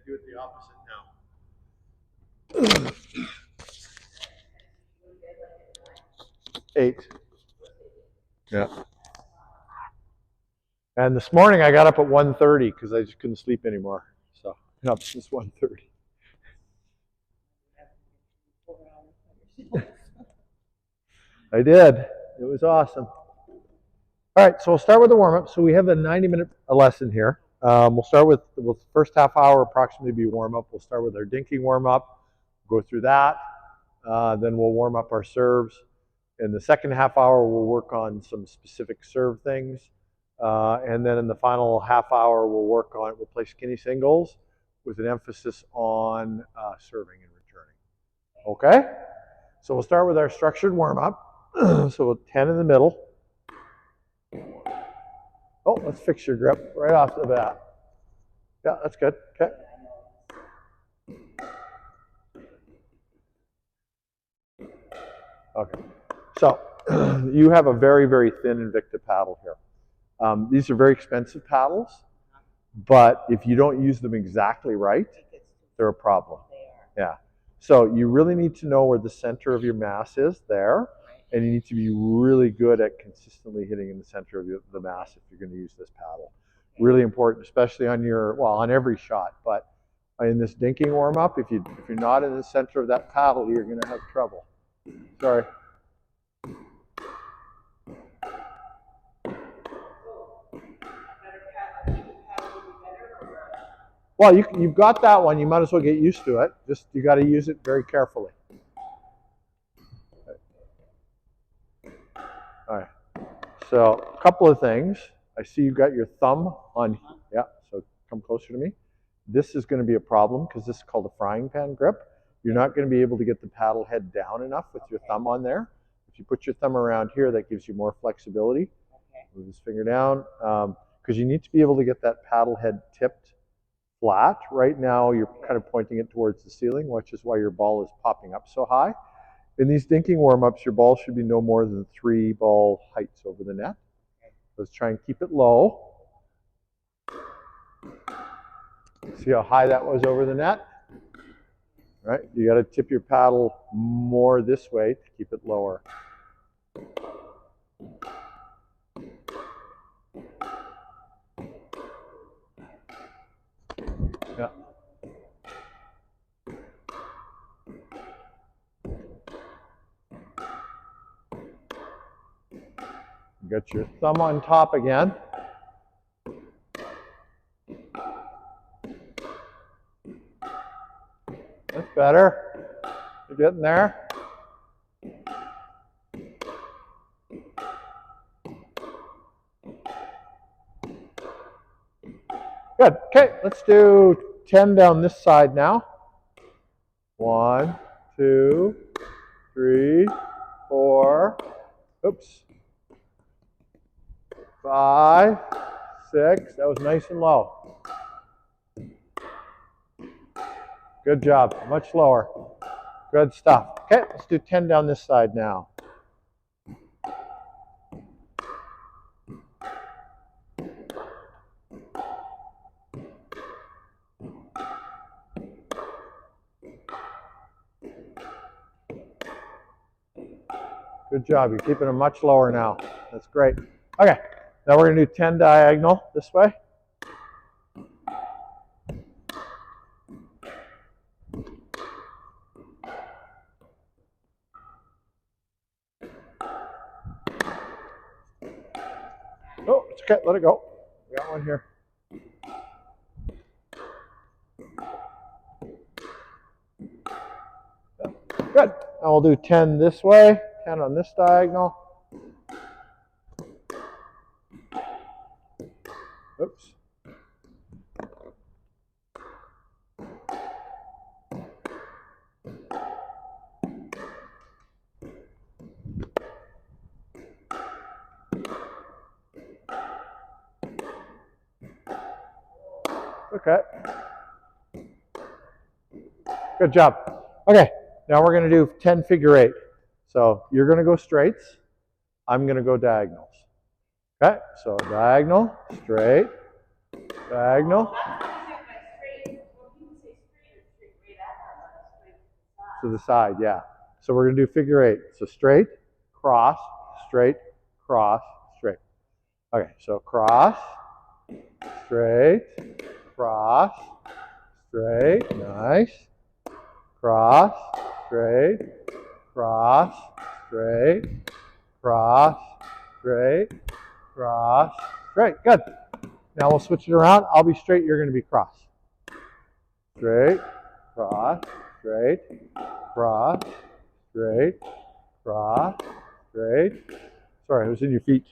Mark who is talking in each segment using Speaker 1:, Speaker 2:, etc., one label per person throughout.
Speaker 1: do it the opposite now. 8. Yeah. And this morning I got up at 1:30 because I just couldn't sleep anymore. So I'm up since 1:30. I did. It was awesome. All right, so we'll start with the warm-up. So we have a 90-minute lesson here. We'll start with the first half hour approximately be warm-up. We'll start with our dinking warm-up, go through that. Then we'll warm up our serves. In the second half hour, we'll work on some specific serve things. And then in the final half hour, we'll play skinny singles with an emphasis on serving and returning. Okay? So we'll start with our structured warm-up. So 10 in the middle. Oh, let's fix your grip right off the bat. Yeah, that's good. Okay. Okay. So you have a very, very thin Invicta paddle here. These are very expensive paddles, but if you don't use them exactly right, they're a problem. Yeah. So you really need to know where the center of your mass is there, and you need to be really good at consistently hitting in the center of the mass if you're going to use this paddle. Really important, especially on every shot, but in this dinking warm-up, if you're not in the center of that paddle, you're going to have trouble. Sorry. Well, you've got that one. You might as well get used to it. Just you got to use it very carefully. All right. So a couple of things. I see you've got your thumb on. Yeah. So come closer to me. This is going to be a problem because this is called a frying pan grip. You're not going to be able to get the paddle head down enough with your thumb on there. If you put your thumb around here, that gives you more flexibility. Move this finger down because you need to be able to get that paddle head tipped flat. Right now, you're kind of pointing it towards the ceiling, which is why your ball is popping up so high. In these dinking warm-ups, your ball should be no more than 3 ball heights over the net. Let's try and keep it low. See how high that was over the net? Right? You got to tip your paddle more this way to keep it lower. Yeah. You got your thumb on top again. That's better. You're getting there. Good. Okay, let's do 10 down this side now. 1, 2, 3, 4. Oops. 5, 6. That was nice and low. Good job. Much lower. Good stuff. Okay, let's do 10 down this side now. Good job. You're keeping it much lower now. That's great. Okay, now we're going to do 10 diagonal this way. Oh, it's okay. Let it go. We got one here. Good. Now we'll do 10 this way, 10 on this diagonal. Oops. Okay. Good job. Okay, now we're going to do 10 figure 8. So you're going to go straights. I'm going to go diagonals. Okay, so diagonal, straight, diagonal. To the side, yeah. So we're going to do figure eight. So straight, cross, straight, cross, straight. Okay, so cross, straight, cross, straight, nice. Cross, straight, cross, straight, cross, straight, cross, straight. Good. Now we'll switch it around. I'll be straight, you're going to be cross. Straight, cross, straight, cross, straight, cross, straight. Sorry, it was in your feet.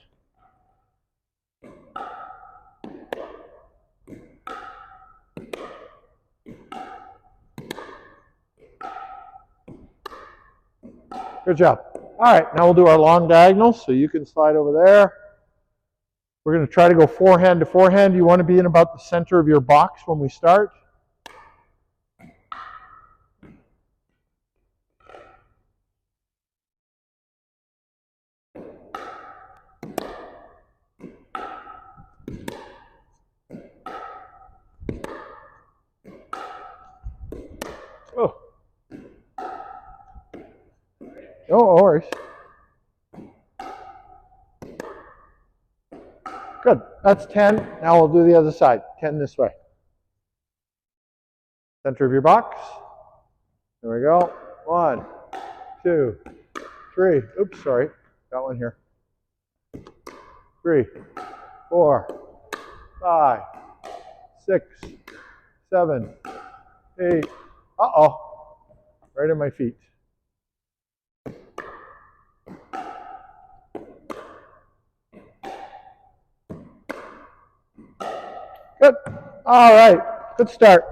Speaker 1: Good job. All right, now we'll do our long diagonals, so you can slide over there. We're going to try to go forehand to forehand. You want to be in about the center of your box when we start. Oh. No worries. Good. That's 10. Now we'll do the other side. 10 this way. Center of your box. There we go. 1, 2, 3. Oops, sorry. Got one here. 3, 4, 5, 6, 7, 8. Uh-oh. Right in my feet. Good. All right. Good start.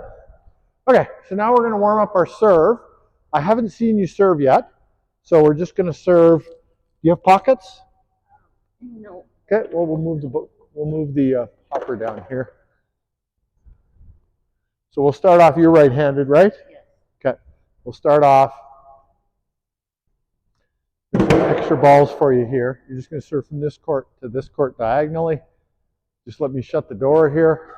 Speaker 1: Okay, so now we're going to warm up our serve. I haven't seen you serve yet, so we're just going to serve. Do you have pockets?
Speaker 2: No.
Speaker 1: Okay. Well, we'll move the hopper down here. So we'll start off. You're right-handed, right?
Speaker 2: Yes.
Speaker 1: Okay. We'll start off. There's some extra balls for you here. You're just going to serve from this court to this court diagonally. Just let me shut the door here.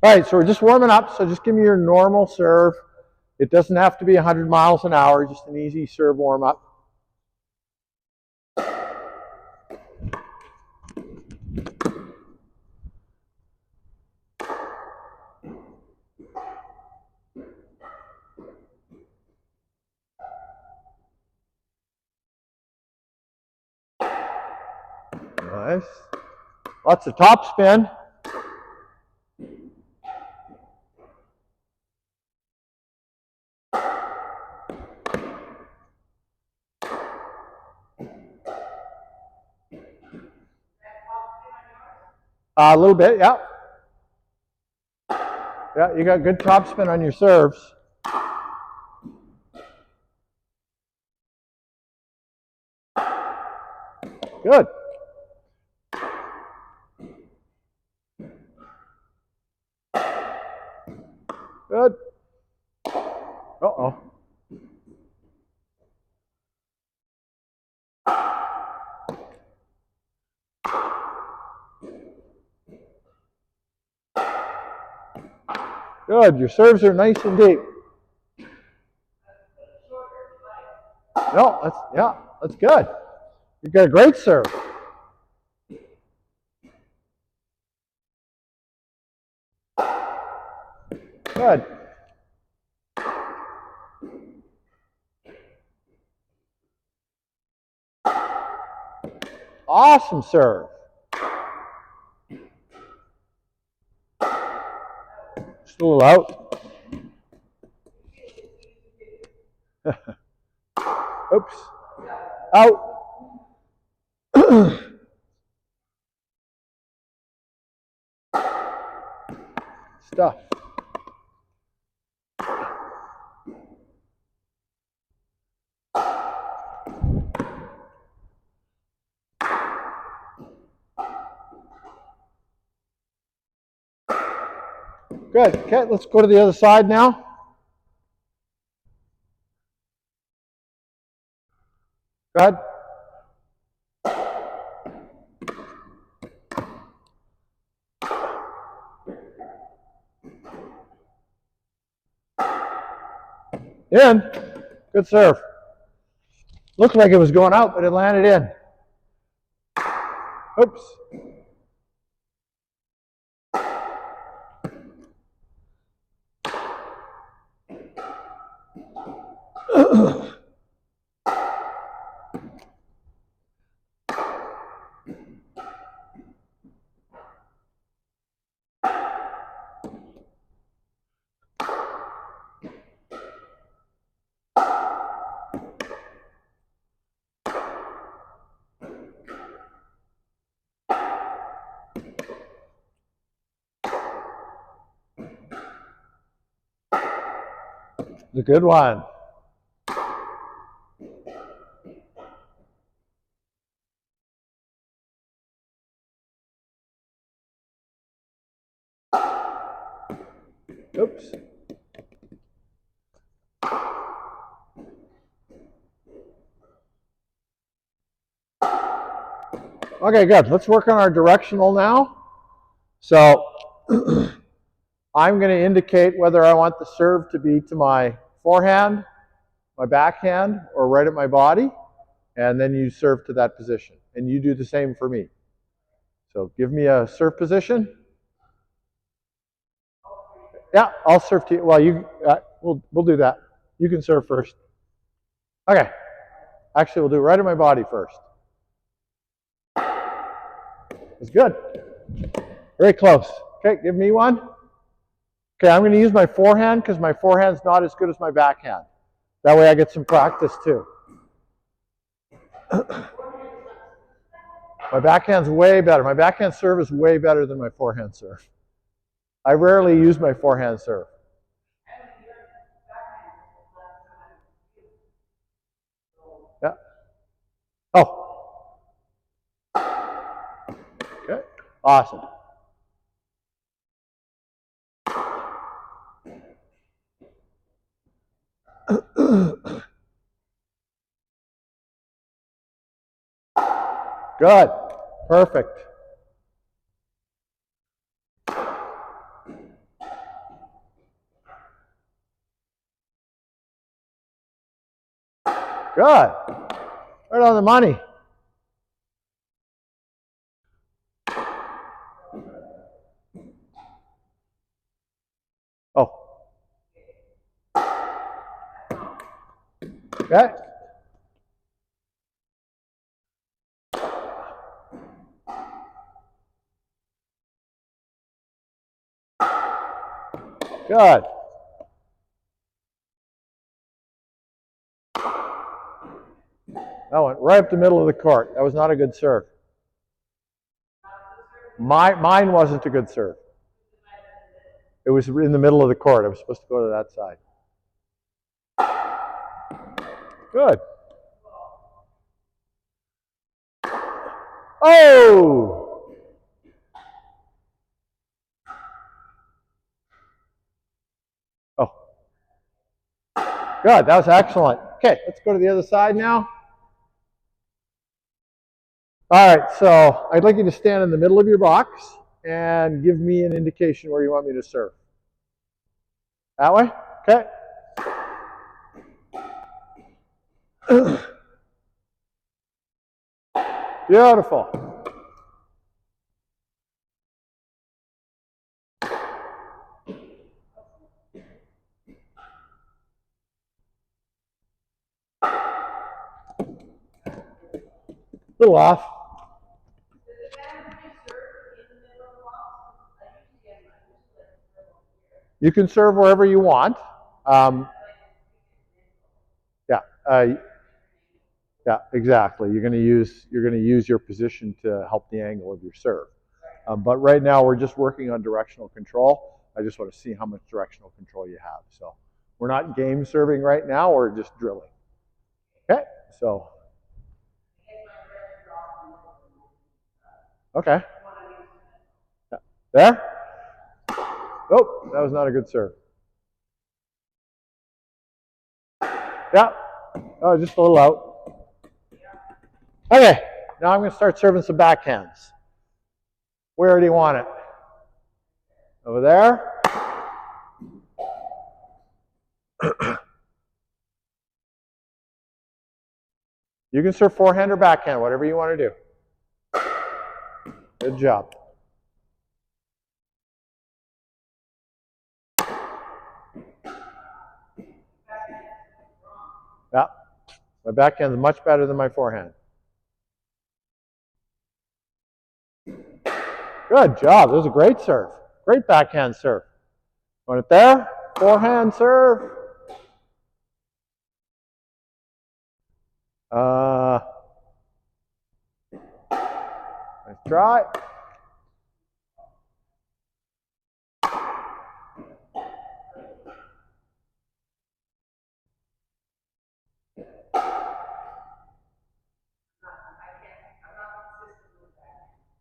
Speaker 1: All right, so we're just warming up, so just give me your normal serve. It doesn't have to be 100 miles an hour, just an easy serve warm up. Nice. Lots of top spin. A little bit, yeah. Yeah, you got good top spin on your serves. Good. Good. Uh-oh. Good. Your serves are nice and deep. No, that's good. You got a great serve. Good. Awesome serve. Just a little out. Oops. Out. Stuff. Good. Okay, let's go to the other side now. Go ahead. In. Good serve. Looked like it was going out, but it landed in. Oops. It's a good one. Oops. Okay, good. Let's work on our directional now. So I'm going to indicate whether I want the serve to be to my forehand, my backhand, or right at my body. And then you serve to that position. And you do the same for me. So give me a serve position. Yeah, I'll serve to you. Well, we'll do that. You can serve first. Okay. Actually, we'll do it right at my body first. That's good. Very close. Okay, give me one. Okay, I'm going to use my forehand because my forehand's not as good as my backhand. That way I get some practice too. My backhand's way better. My backhand serve is way better than my forehand serve. I rarely use my forehand serve. Yeah. Oh. Okay. Awesome. Good. Perfect. Good. Right on the money. Oh. Okay. Good. That went right up the middle of the court. That was not a good serve. Mine wasn't a good serve. It was in the middle of the court. I was supposed to go to that side. Good. Oh! Oh. Good. That was excellent. Okay, let's go to the other side now. All right, so I'd like you to stand in the middle of your box and give me an indication where you want me to serve. That way? Okay. Beautiful. Little off. You can serve wherever you want. Yeah, exactly. You're going to use your position to help the angle of your serve. But right now we're just working on directional control. I just want to see how much directional control you have. So we're not game serving right now. We're just drilling. Okay. So. Okay. Yeah. There. Oh, that was not a good serve. Yeah. Oh, just a little out. Okay, now I'm going to start serving some backhands. Where do you want it? Over there? You can serve forehand or backhand, whatever you want to do. Good job. Yeah, my backhand is much better than my forehand. Good job. That was a great serve. Great backhand serve. Want it there? Forehand serve. Nice try.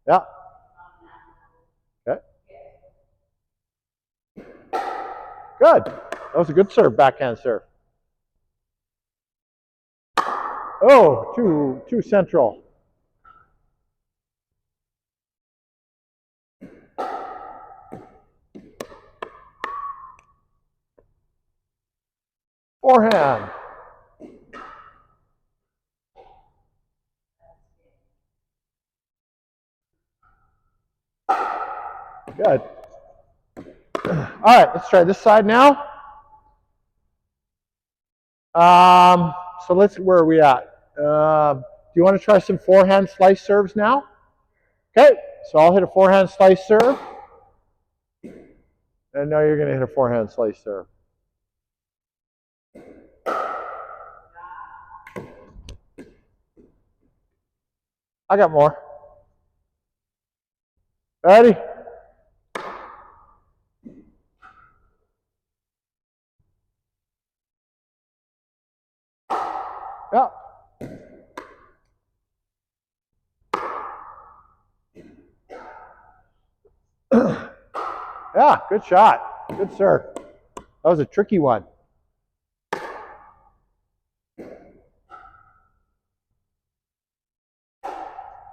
Speaker 1: Yeah. Okay. Good. That was a good serve, backhand serve. Oh, too central. Forehand. Good. All right, let's try this side now. So where are we at? Do you want to try some forehand slice serves now? Okay, so I'll hit a forehand slice serve. And now you're going to hit a forehand slice serve. I got more. Ready? Yeah. Yeah, good shot. Good serve. That was a tricky one.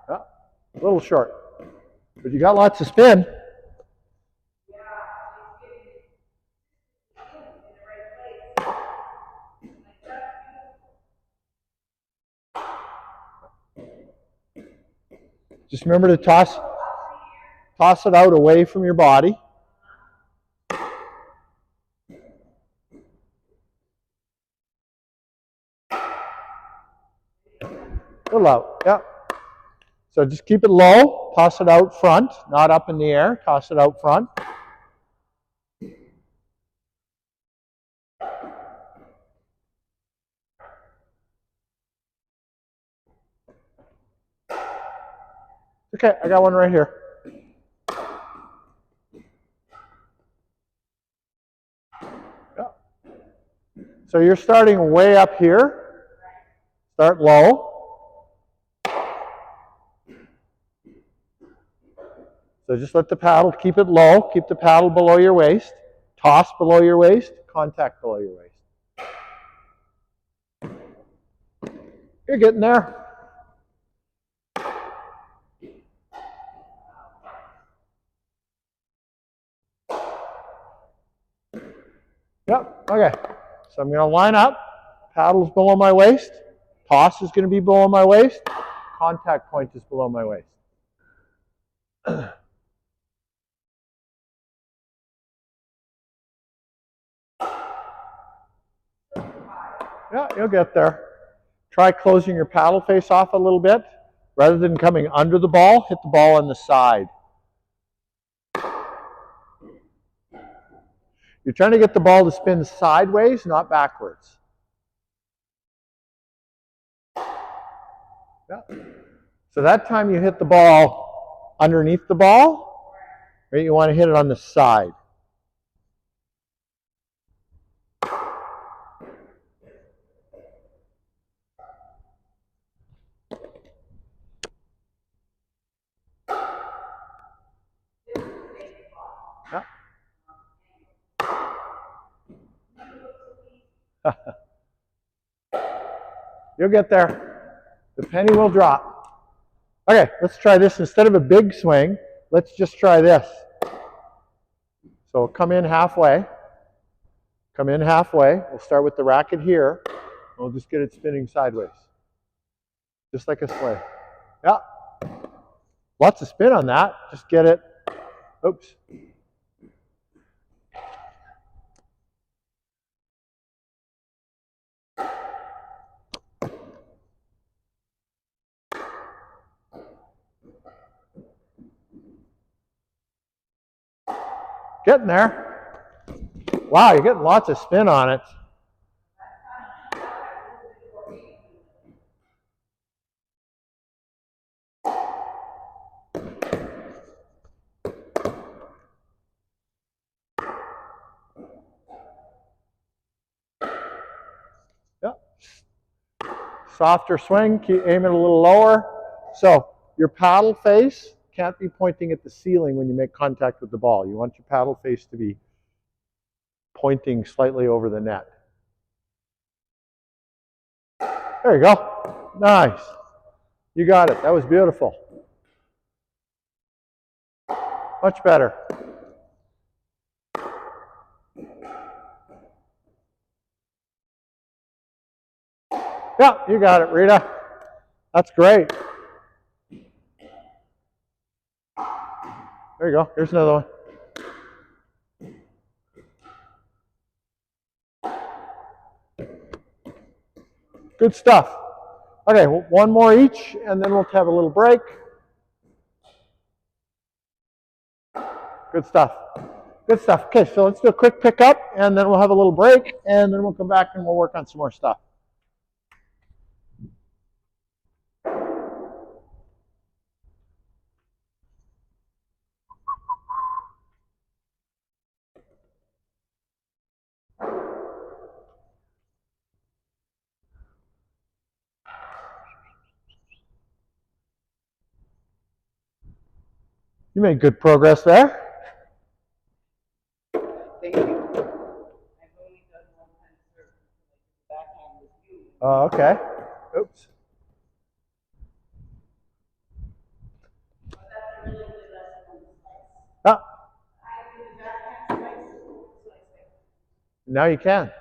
Speaker 1: Yeah, a little short. But you got lots of spin. Just remember to toss it out away from your body. A little out, yeah. So just keep it low, toss it out front, not up in the air, toss it out front. Okay, I got one right here. Yeah. So you're starting way up here. Start low. So just let the paddle, keep it low, keep the paddle below your waist, toss below your waist, contact below your waist. You're getting there. Yep, okay. So I'm going to line up, paddle's below my waist, toss is going to be below my waist, contact point is below my waist. Yeah, you'll get there. Try closing your paddle face off a little bit. Rather than coming under the ball, hit the ball on the side. You're trying to get the ball to spin sideways, not backwards. Yeah. So that time you hit the ball underneath the ball, right? You want to hit it on the side. Yeah. You'll get there. The penny will drop. Okay, let's try this. Instead of a big swing, let's just try this. So come in halfway. Come in halfway. We'll start with the racket here. We'll just get it spinning sideways. Just like a sleigh. Yeah. Lots of spin on that. Just get it. Oops. Getting there. Wow, you're getting lots of spin on it. Yep. Softer swing, keep aiming a little lower. So your paddle face can't be pointing at the ceiling when you make contact with the ball. You want your paddle face to be pointing slightly over the net. There you go. Nice. You got it. That was beautiful. Much better. Yeah, you got it, Rita. That's great. There you go. Here's another one. Good stuff. Okay, one more each, and then we'll have a little break. Good stuff. Good stuff. Okay, so let's do a quick pickup, and then we'll have a little break, and then we'll come back and we'll work on some more stuff. You made good progress there.
Speaker 3: Thank you. I've only done one kind of service, like the backhand with you.
Speaker 1: Oh, okay. Oops.
Speaker 3: But that's a really good lesson on the slice.
Speaker 1: Ah,
Speaker 3: I do the backhand slice.
Speaker 1: now you can.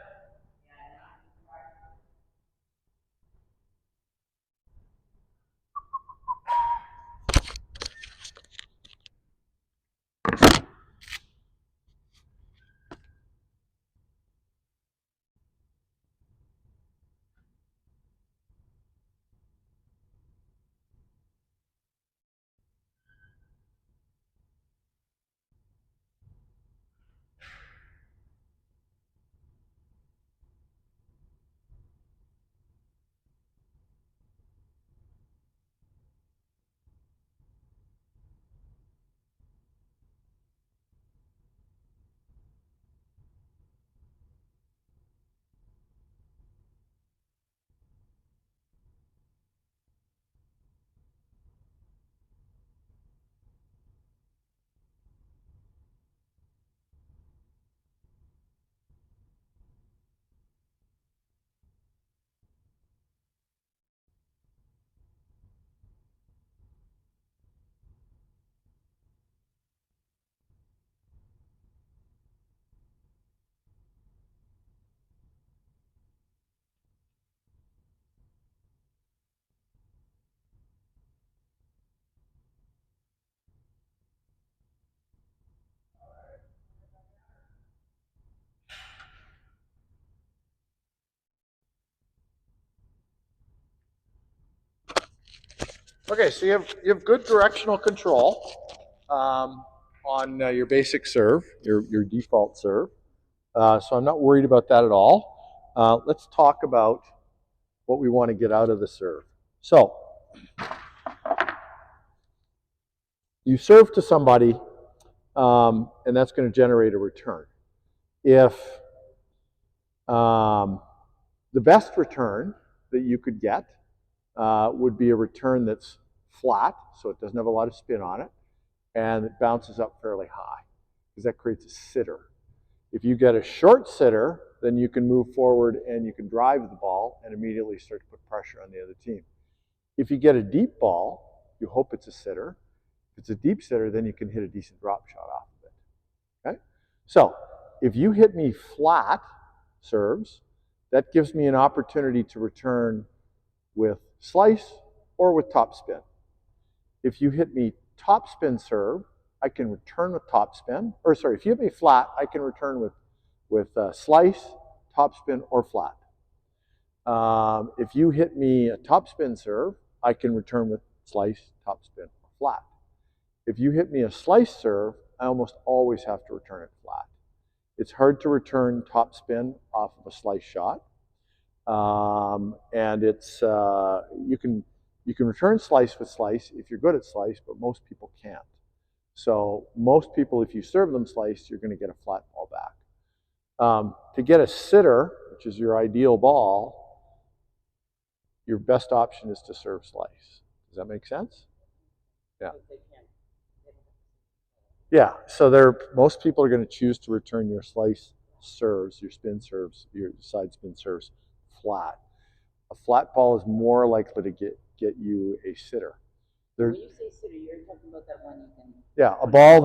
Speaker 1: Okay, so you have good directional control on your basic serve, your default serve. So I'm not worried about that at all. Let's talk about what we want to get out of the serve. So you serve to somebody, and that's going to generate a return. If the best return that you could get would be a return that's flat, so it doesn't have a lot of spin on it, and it bounces up fairly high, because that creates a sitter. If you get a short sitter, then you can move forward and you can drive the ball and immediately start to put pressure on the other team. If you get a deep ball, you hope it's a sitter. If it's a deep sitter, then you can hit a decent drop shot off of it. Okay? So if you hit me flat serves, that gives me an opportunity to return with slice or with topspin. If you hit me topspin serve, I can return with topspin. Or sorry, if you hit me flat, I can return with slice, topspin, or flat. If you hit me a topspin serve, I can return with slice, topspin, or flat. If you hit me a slice serve, I almost always have to return it flat. It's hard to return topspin off of a slice shot. And it's you can return slice with slice if you're good at slice, but most people can't. So most people, if you serve them slice, you're going to get a flat ball back. To get a sitter, which is your ideal ball, your best option is to serve slice. Does that make sense? Yeah. Yeah. So most people are going to choose to return your slice serves, your spin serves, your side spin serves flat. A flat ball is more likely to get you a sitter.
Speaker 3: When you say sitter, you're talking about that one you can.
Speaker 1: Yeah, a ball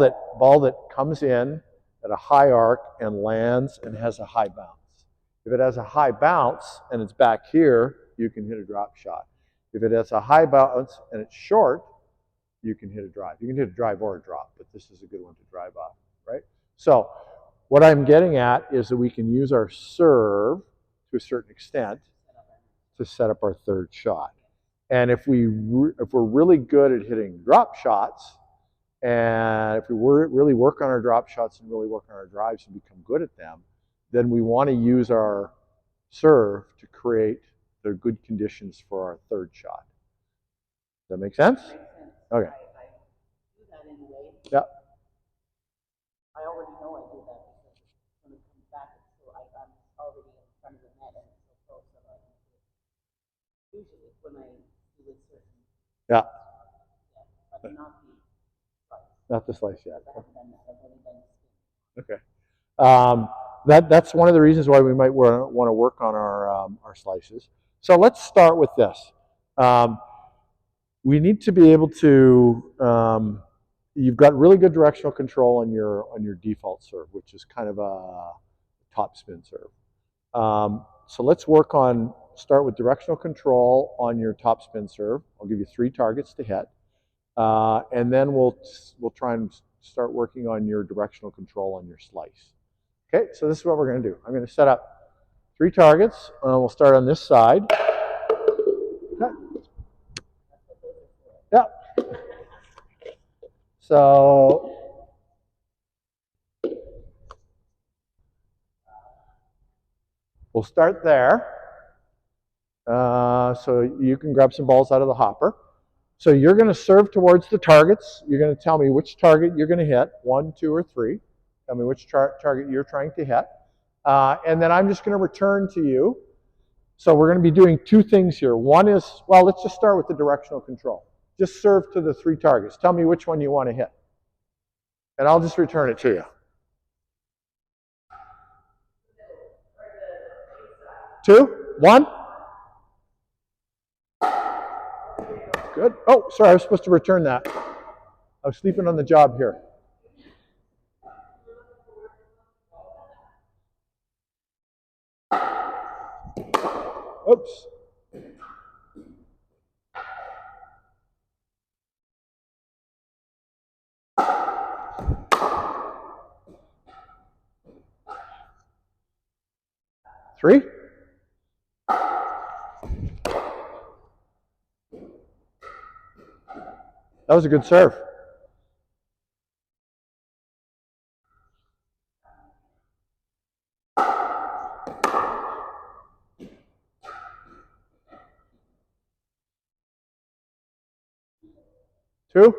Speaker 1: that comes in at a high arc and lands and has a high bounce. If it has a high bounce and it's back here, you can hit a drop shot. If it has a high bounce and it's short, you can hit a drive. You can hit a drive or a drop, but this is a good one to drive off, right? So what I'm getting at is that we can use our serve to a certain extent to set up our third shot. And if we're really good at hitting drop shots, and if we really work on our drop shots and really work on our drives and become good at them, then we want to use our serve to create the good conditions for our third shot. Does that make sense?
Speaker 3: Makes sense.
Speaker 1: Okay.
Speaker 3: I do that anyway.
Speaker 1: Yeah.
Speaker 3: I already know I do that because when it comes back, I'm already in front of the net and it's so close that I can do it. Usually when I do it certain.
Speaker 1: Yeah.
Speaker 3: But not the slice.
Speaker 1: Not the slice yet.
Speaker 3: I haven't done that. I've only done the
Speaker 1: Okay.
Speaker 3: spin.
Speaker 1: That's one of the reasons why we might want to work on our slices. So let's start with this. We need to be able to. You've got really good directional control on your default serve, which is kind of a top spin serve. So let's start with directional control on your top spin serve. I'll give you 3 targets to hit, and then we'll try and start working on your directional control on your slice. Okay, so this is what we're going to do. I'm going to set up 3 targets, and we'll start on this side. Okay. Yeah. So we'll start there. So you can grab some balls out of the hopper. So you're going to serve towards the targets. You're going to tell me which target you're going to hit, 1, 2, or 3. Tell me which target you're trying to hit. And then I'm just going to return to you. So we're going to be doing 2 things here. One is, well, let's just start with the directional control. Just serve to the 3 targets. Tell me which one you want to hit. And I'll just return it to you. 2, 1. Good. Oh, sorry, I was supposed to return that. I was sleeping on the job here. Oops. Three. That was a good serve. Two.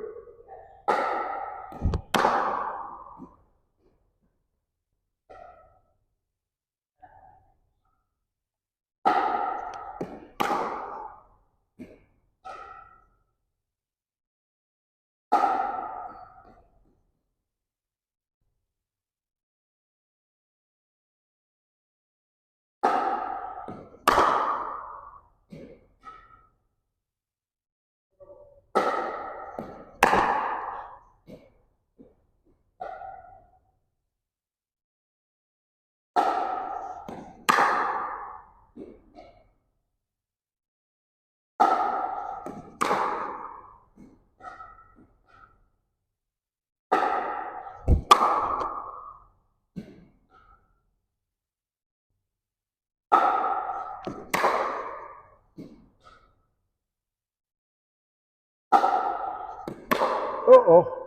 Speaker 1: Uh-oh.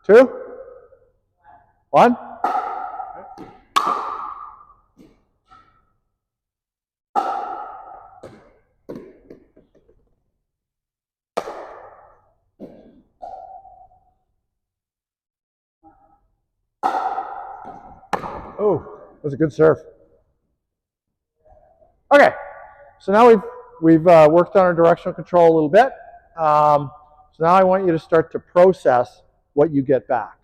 Speaker 1: 2, 1. Oh, that was a good serve. Okay, so now we've worked on our directional control a little bit. So now I want you to start to process what you get back,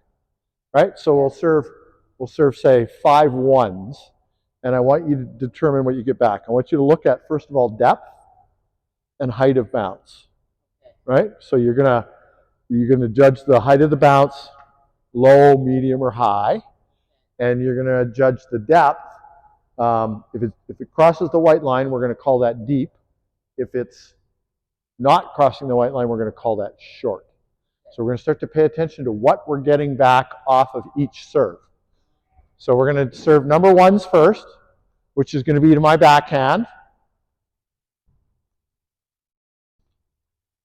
Speaker 1: right? So we'll serve say 5 1s, and I want you to determine what you get back. I want you to look at, first of all, depth and height of bounce, right? So you're gonna judge the height of the bounce, low, medium, or high, and you're gonna judge the depth. If it crosses the white line, we're gonna call that deep. If it's not crossing the white line, we're gonna call that short. So we're gonna start to pay attention to what we're getting back off of each serve. So we're gonna serve number 1s first, which is gonna be to my backhand.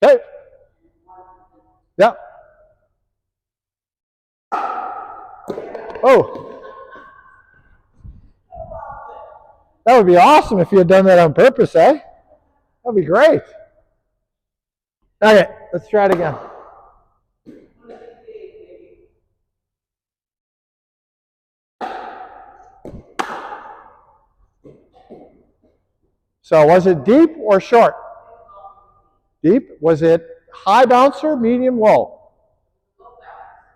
Speaker 1: Okay. Yep. Oh. That would be awesome if you had done that on purpose, eh? That'd be great. Okay, let's try it again. So was it deep or short? Deep. Was it high bouncer, medium, low?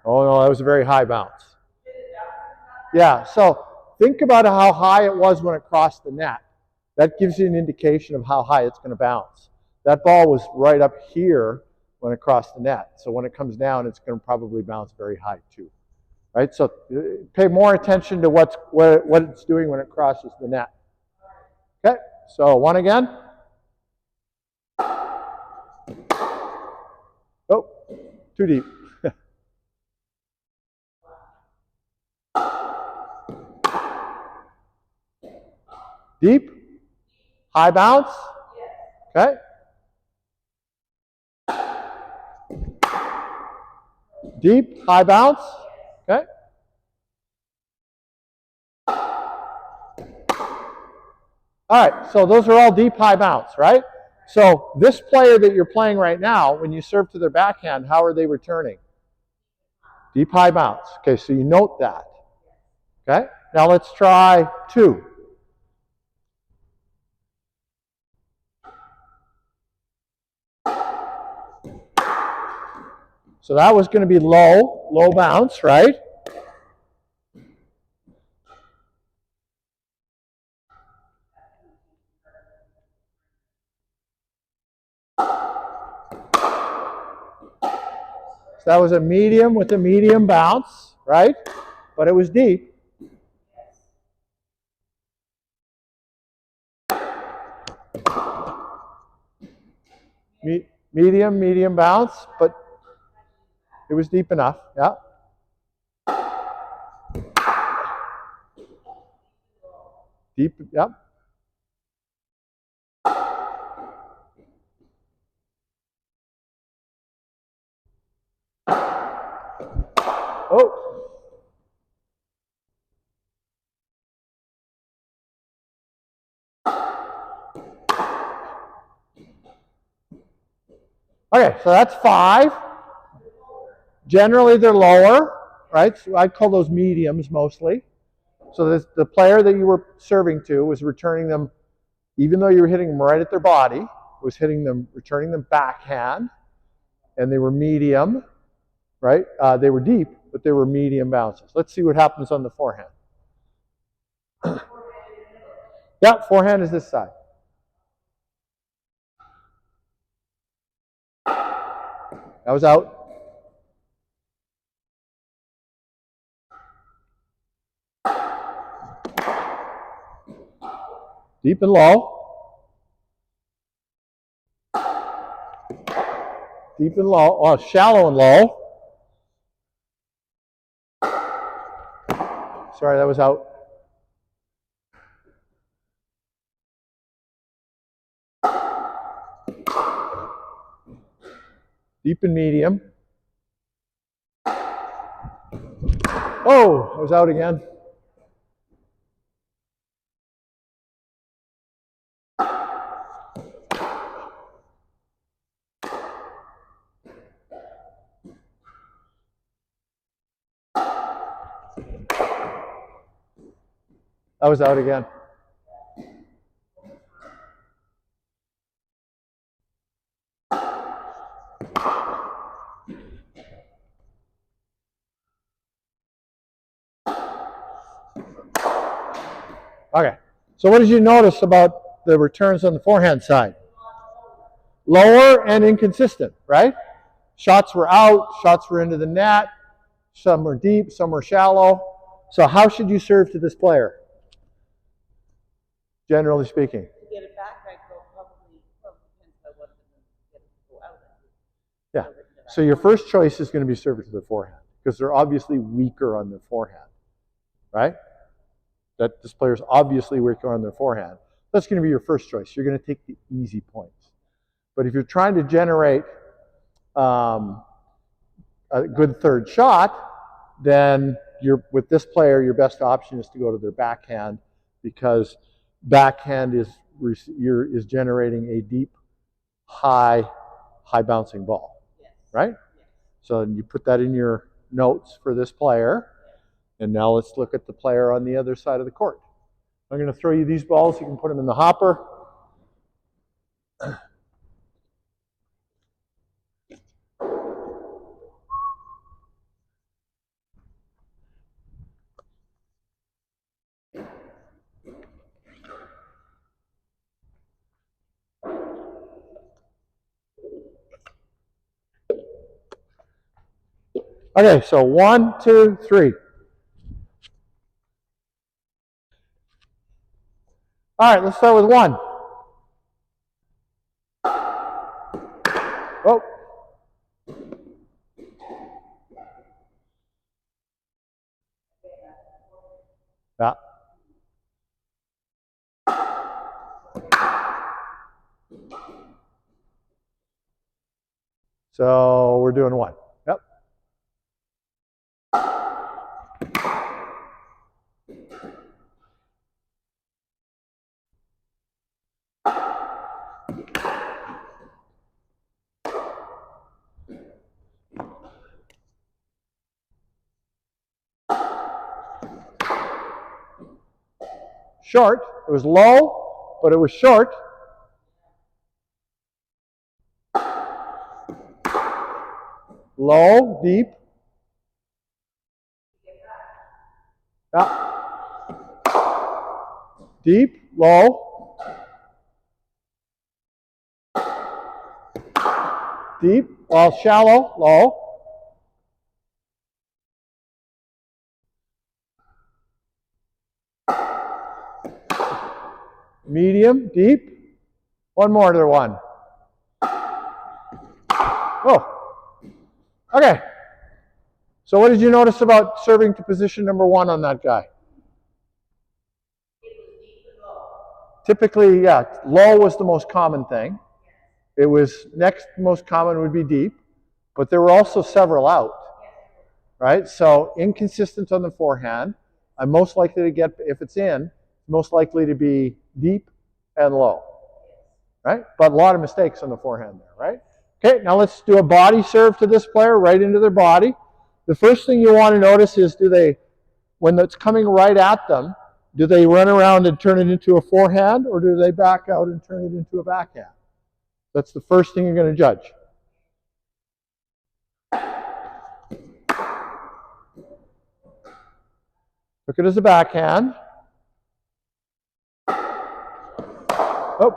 Speaker 1: Oh no, that was a very high bounce. Yeah, so think about how high it was when it crossed the net. That gives you an indication of how high it's going to bounce. That ball was right up here when it crossed the net. So when it comes down, it's going to probably bounce very high too. Right? So pay more attention to what it's doing when it crosses the net. Okay, so 1 again. Oh, too deep. Deep? High bounce? Okay. Deep, high bounce? Okay. All right, so those are all deep, high bounce, right? So this player that you're playing right now, when you serve to their backhand, how are they returning? Deep, high bounce. Okay, so you note that. Okay, now let's try 2. So that was going to be low bounce, right? So that was a medium with a medium bounce, right? But it was deep. Medium bounce, but it was deep enough, yeah. Deep, yep. Oh. Okay, so that's 5. Generally, they're lower, right? So I'd call those mediums mostly. So the player that you were serving to was returning them, even though you were hitting them right at their body, was returning them backhand, and they were medium, right? They were deep, but they were medium bounces. Let's see what happens on the forehand. Yeah, forehand is this side. That was out. Deep and low. Deep and low. Oh, shallow and low. Sorry, that was out. deep and medium. Oh, I was out again. I was out again. Okay, so what did you notice about the returns on the forehand side? Lower and inconsistent, right? Shots were out, shots were into the net, some were deep, some were shallow. So how should you serve to this player, generally speaking?
Speaker 3: To get it back, I go probably, well, depends on what it get it to go out.
Speaker 1: Yeah, so your first choice is going to be serve it to the forehand because they're obviously weaker on their forehand, right? That this player's obviously weaker on their forehand. That's going to be your first choice. You're going to take the easy points. But if you're trying to generate a good third shot, then with this player, your best option is to go to their backhand because backhand is generating a deep, high bouncing ball, right? Yes. So you put that in your notes for this player. And now let's look at the player on the other side of the court. I'm going to throw you these balls. You can put them in the hopper. Okay, so 1, 2, 3. All right, let's start with 1. Oh. Yeah. So we're doing 1. Yep. Short. It was low, but it was short. Low, deep. Yeah. Deep, low. Deep, well, shallow, low. Medium, deep. One more to 1. Oh. Okay. So what did you notice about serving to position number 1 on that guy?
Speaker 3: It was deep and low.
Speaker 1: Typically, yeah, low was the most common thing. It was next most common would be deep, but there were also several out, right? So inconsistent on the forehand. I'm most likely to get, if it's in, most likely to be deep and low, right? But a lot of mistakes on the forehand there, right? Okay, now let's do a body serve to this player right into their body. The first thing you want to notice is when it's coming right at them, do they run around and turn it into a forehand or do they back out and turn it into a backhand? That's the first thing you're going to judge. Look at it as a backhand. Oh,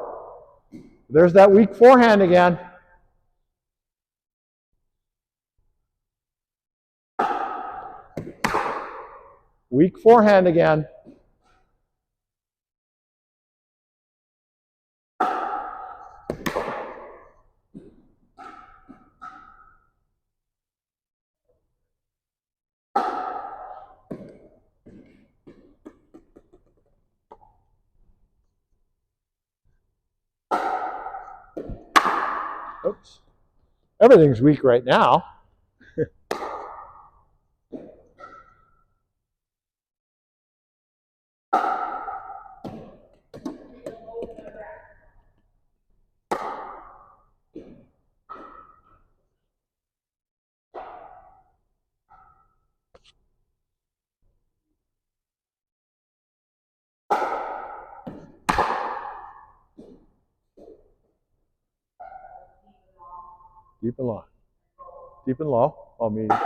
Speaker 1: there's that weak forehand again. Weak forehand again. Oops. Everything's weak right now. Deep and low. Deep and low. Oh, medium.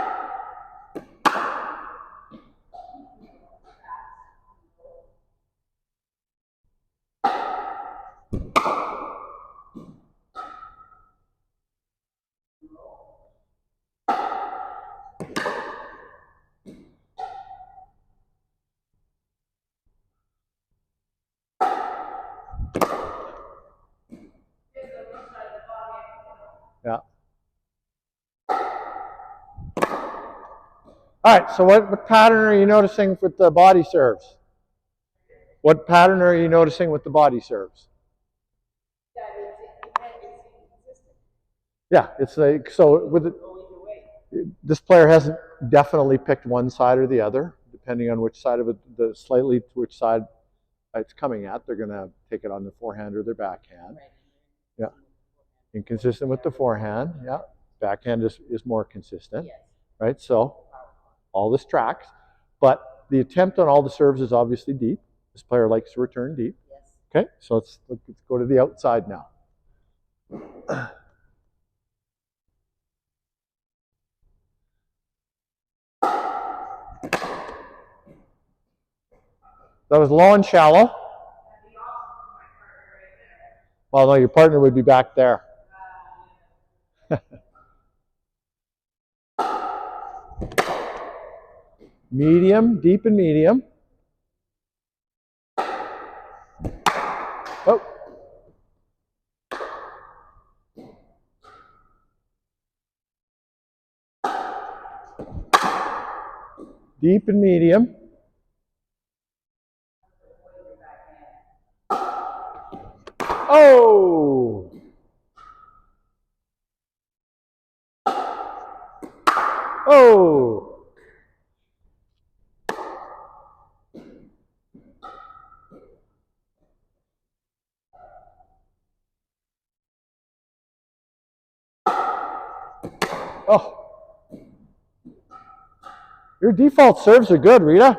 Speaker 1: Yeah. All right, so what pattern are you noticing with the body serves? What pattern are you noticing with the body serves? Yeah, it's like, so with it, this player hasn't definitely picked one side or the other, depending on which side of it, slightly to which side it's coming at. They're going to take it on their forehand or their backhand. Yeah, inconsistent with the forehand. Yeah, backhand is more consistent, right? So all this tracks, but the attempt on all the serves is obviously deep. This player likes to return deep. Okay, so let's go to the outside now. That was low and shallow. Well, no, your partner would be back there. Medium, deep and medium. Oh. Deep and medium. Oh! Oh! Oh! Your default serves are good, Rita.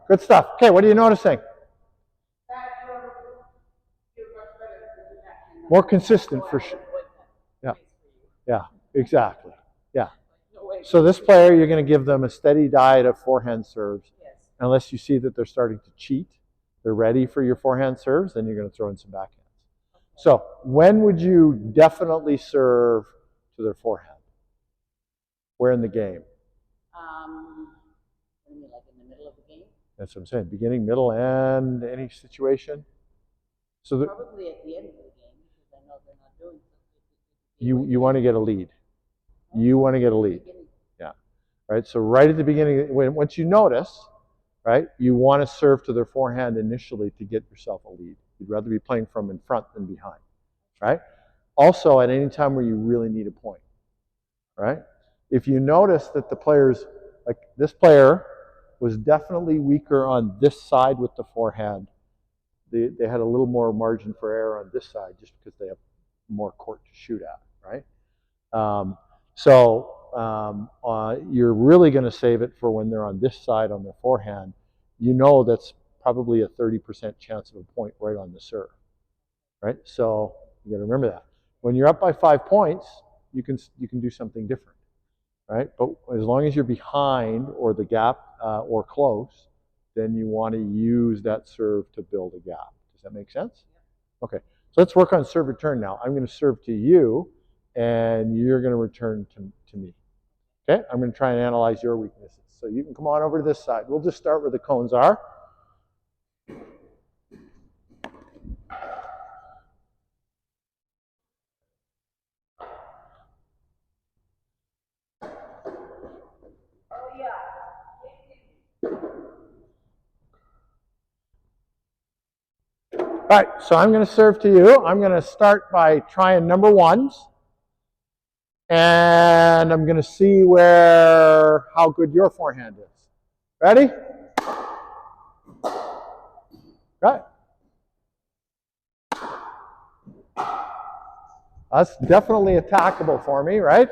Speaker 1: Good stuff. Okay, what are you noticing? More consistent for sure. Yeah. Yeah, exactly. Yeah. So this player, you're going to give them a steady diet of forehand serves. Unless you see that they're starting to cheat, they're ready for your forehand serves, then you're going to throw in some backhands. So when would you definitely serve to their forehand? Where in the game?
Speaker 3: Like in the middle of the game?
Speaker 1: That's what I'm saying. Beginning, middle, and any situation. So
Speaker 3: probably at the end of the game, because I know they're not doing
Speaker 1: something. You want to get a lead. You want to get a lead. Yeah. Right. So right at the beginning, once you notice, right, you want to serve to their forehand initially to get yourself a lead. You'd rather be playing from in front than behind. Right. Also, at any time where you really need a point. Right. If you notice that the players, like this player, was definitely weaker on this side with the forehand. They had a little more margin for error on this side just because they have more court to shoot at, right? You're really going to save it for when they're on this side on their forehand. You know that's probably a 30% chance of a point right on the serve, right? So you got to remember that. When you're up by 5 points, you can do something different, right? But as long as you're behind or the gap or close, then you want to use that serve to build a gap. Does that make sense? Okay, so let's work on serve return now. I'm going to serve to you, and you're going to return to me. Okay, I'm going to try and analyze your weaknesses. So you can come on over to this side. We'll just start where the cones are. All right, so I'm going to serve to you. I'm going to start by trying number ones. And I'm going to see how good your forehand is. Ready? Okay. That's definitely attackable for me, right?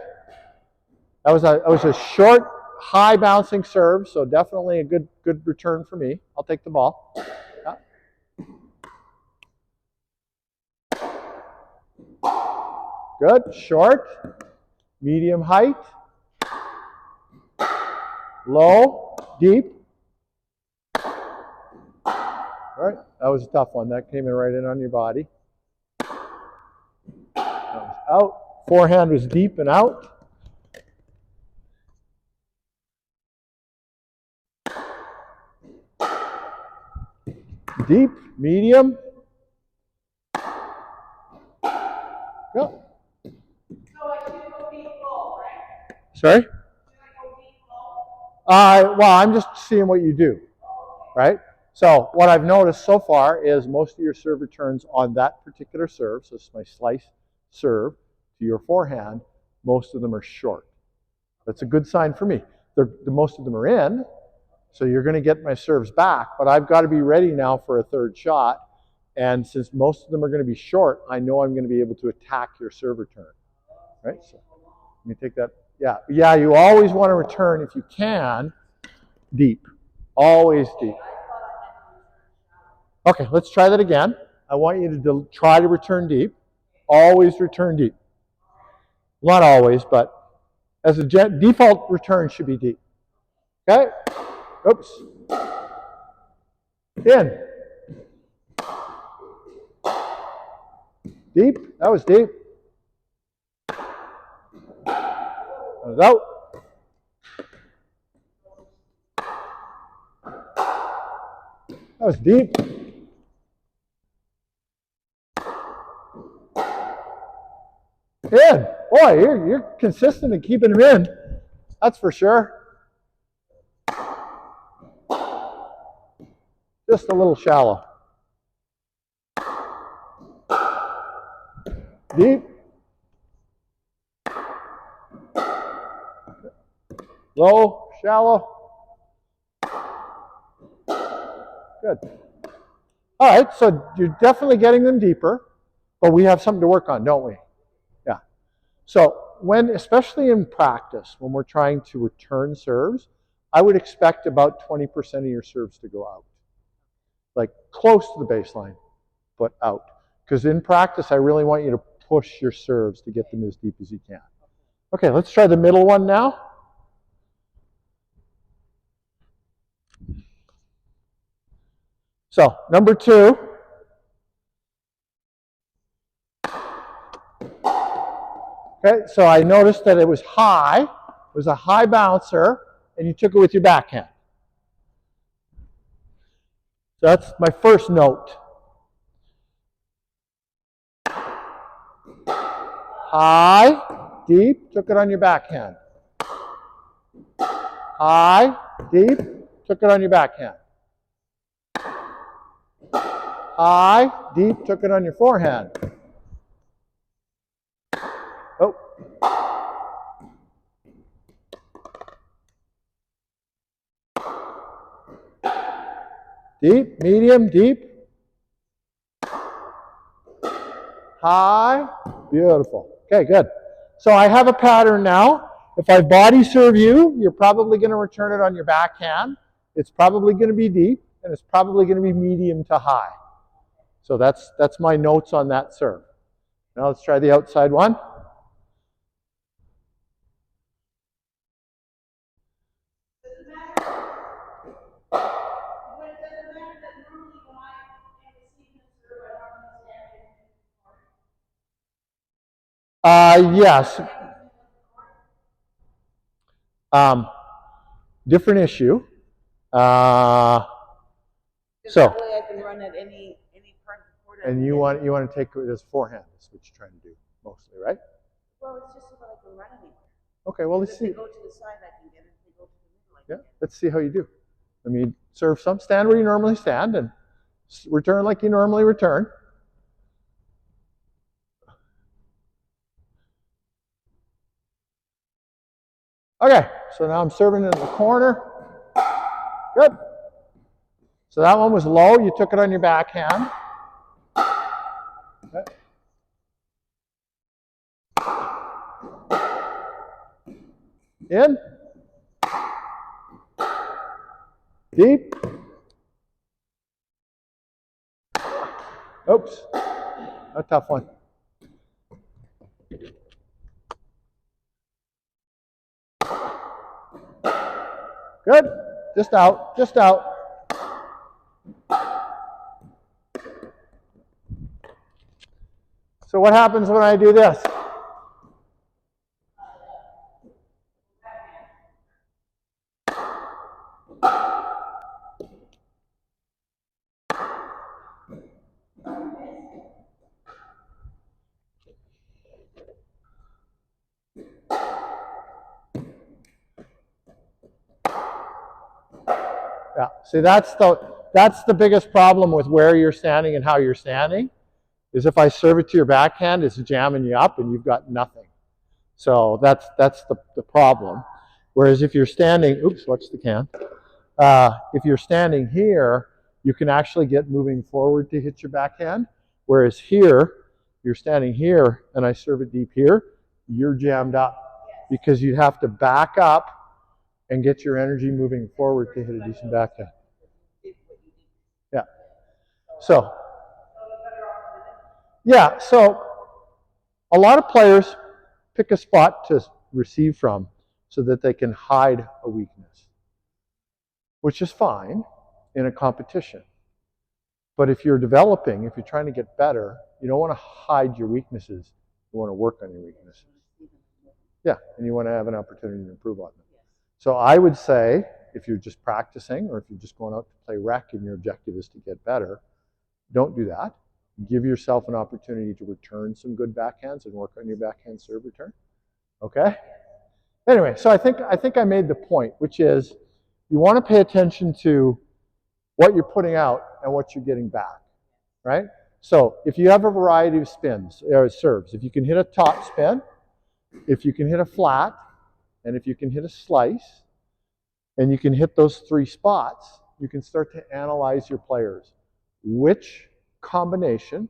Speaker 1: That was a short, high bouncing serve, so definitely a good return for me. I'll take the ball. Yeah. Good. Short, medium height, low, deep. All right, that was a tough one. That came in right in on your body. That was out. Forehand was deep and out. Deep, medium. Go.
Speaker 3: So I should go deep low, right?
Speaker 1: Sorry?
Speaker 3: Should I go deep low?
Speaker 1: Well, I'm just seeing what you do, right? So what I've noticed so far is most of your serve returns on that particular serve, so this is my slice serve to your forehand, most of them are short. That's a good sign for me. Most of them are in, so you're going to get my serves back, but I've got to be ready now for a third shot, and since most of them are going to be short, I know I'm going to be able to attack your serve return, right? So let me take that. Yeah, you always want to return, if you can, deep. Always deep. Okay, let's try that again. I want you to try to return deep. Always return deep. Not always, but as a default return should be deep. Okay? Oops. In. Deep. That was deep. That was out. That was deep. In. Boy, you're consistent in keeping them in. That's for sure. Just a little shallow. Deep. Low, shallow. Good. All right, so you're definitely getting them deeper, but we have something to work on, don't we? Yeah. So especially in practice, when we're trying to return serves, I would expect about 20% of your serves to go out. Like close to the baseline, but out. Because in practice, I really want you to push your serves to get them as deep as you can. Okay, let's try the middle one now. So, number 2. Okay, so I noticed that it was high. It was a high bouncer, and you took it with your backhand. So that's my first note. High, deep, took it on your backhand. High, deep, took it on your backhand. High, deep, took it on your forehand. Oh. Deep, medium, deep. High, beautiful. Okay, good. So I have a pattern now. If I body serve you, you're probably going to return it on your backhand. It's probably going to be deep, and it's probably going to be medium to high. So that's my notes on that serve. Now let's try the outside one. Yes. Different issue. So.
Speaker 3: That way I can run at any part of the court.
Speaker 1: And you want to take it as forehand. That's what you're trying to do mostly, right?
Speaker 3: Well, it's just so that I can run anywhere.
Speaker 1: Okay. Well, let's
Speaker 3: If
Speaker 1: see.
Speaker 3: they go to the side, I can get it. If they go to the middle, I can get it.
Speaker 1: Let's see how you do. I mean, serve some. Stand where you normally stand and Return like you normally return. Okay, so now I'm serving it in the corner. Good. So that one was low. You took it on your backhand. Okay. In. Deep. Oops. A tough one. Good. Just out. Just out. So what happens when I do this? Yeah. See, that's the biggest problem with where you're standing and how you're standing, is if I serve it to your backhand, it's jamming you up and you've got nothing. So that's the problem. Whereas if you're standing, oops, watch the can. If you're standing here, you can actually get moving forward to hit your backhand. Whereas here, you're standing here and I serve it deep here, you're jammed up because you'd have to back up and get your energy moving forward to hit a decent backhand. Yeah. So, yeah, so a lot of players pick a spot to receive from so that they can hide a weakness, which is fine in a competition. But if you're developing, if you're trying to get better, you don't want to hide your weaknesses. You want to work on your weaknesses. Yeah, and you want to have an opportunity to improve on them. So I would say, if you're just practicing or if you're just going out to play rec and your objective is to get better, don't do that. Give yourself an opportunity to return some good backhands and work on your backhand serve return. Okay? Anyway, so I think I made the point, which is you want to pay attention to what you're putting out and what you're getting back, right? So if you have a variety of spins, or serves, if you can hit a top spin, if you can hit a flat, and if you can hit a slice, and you can hit those three spots, you can start to analyze your players. Which combination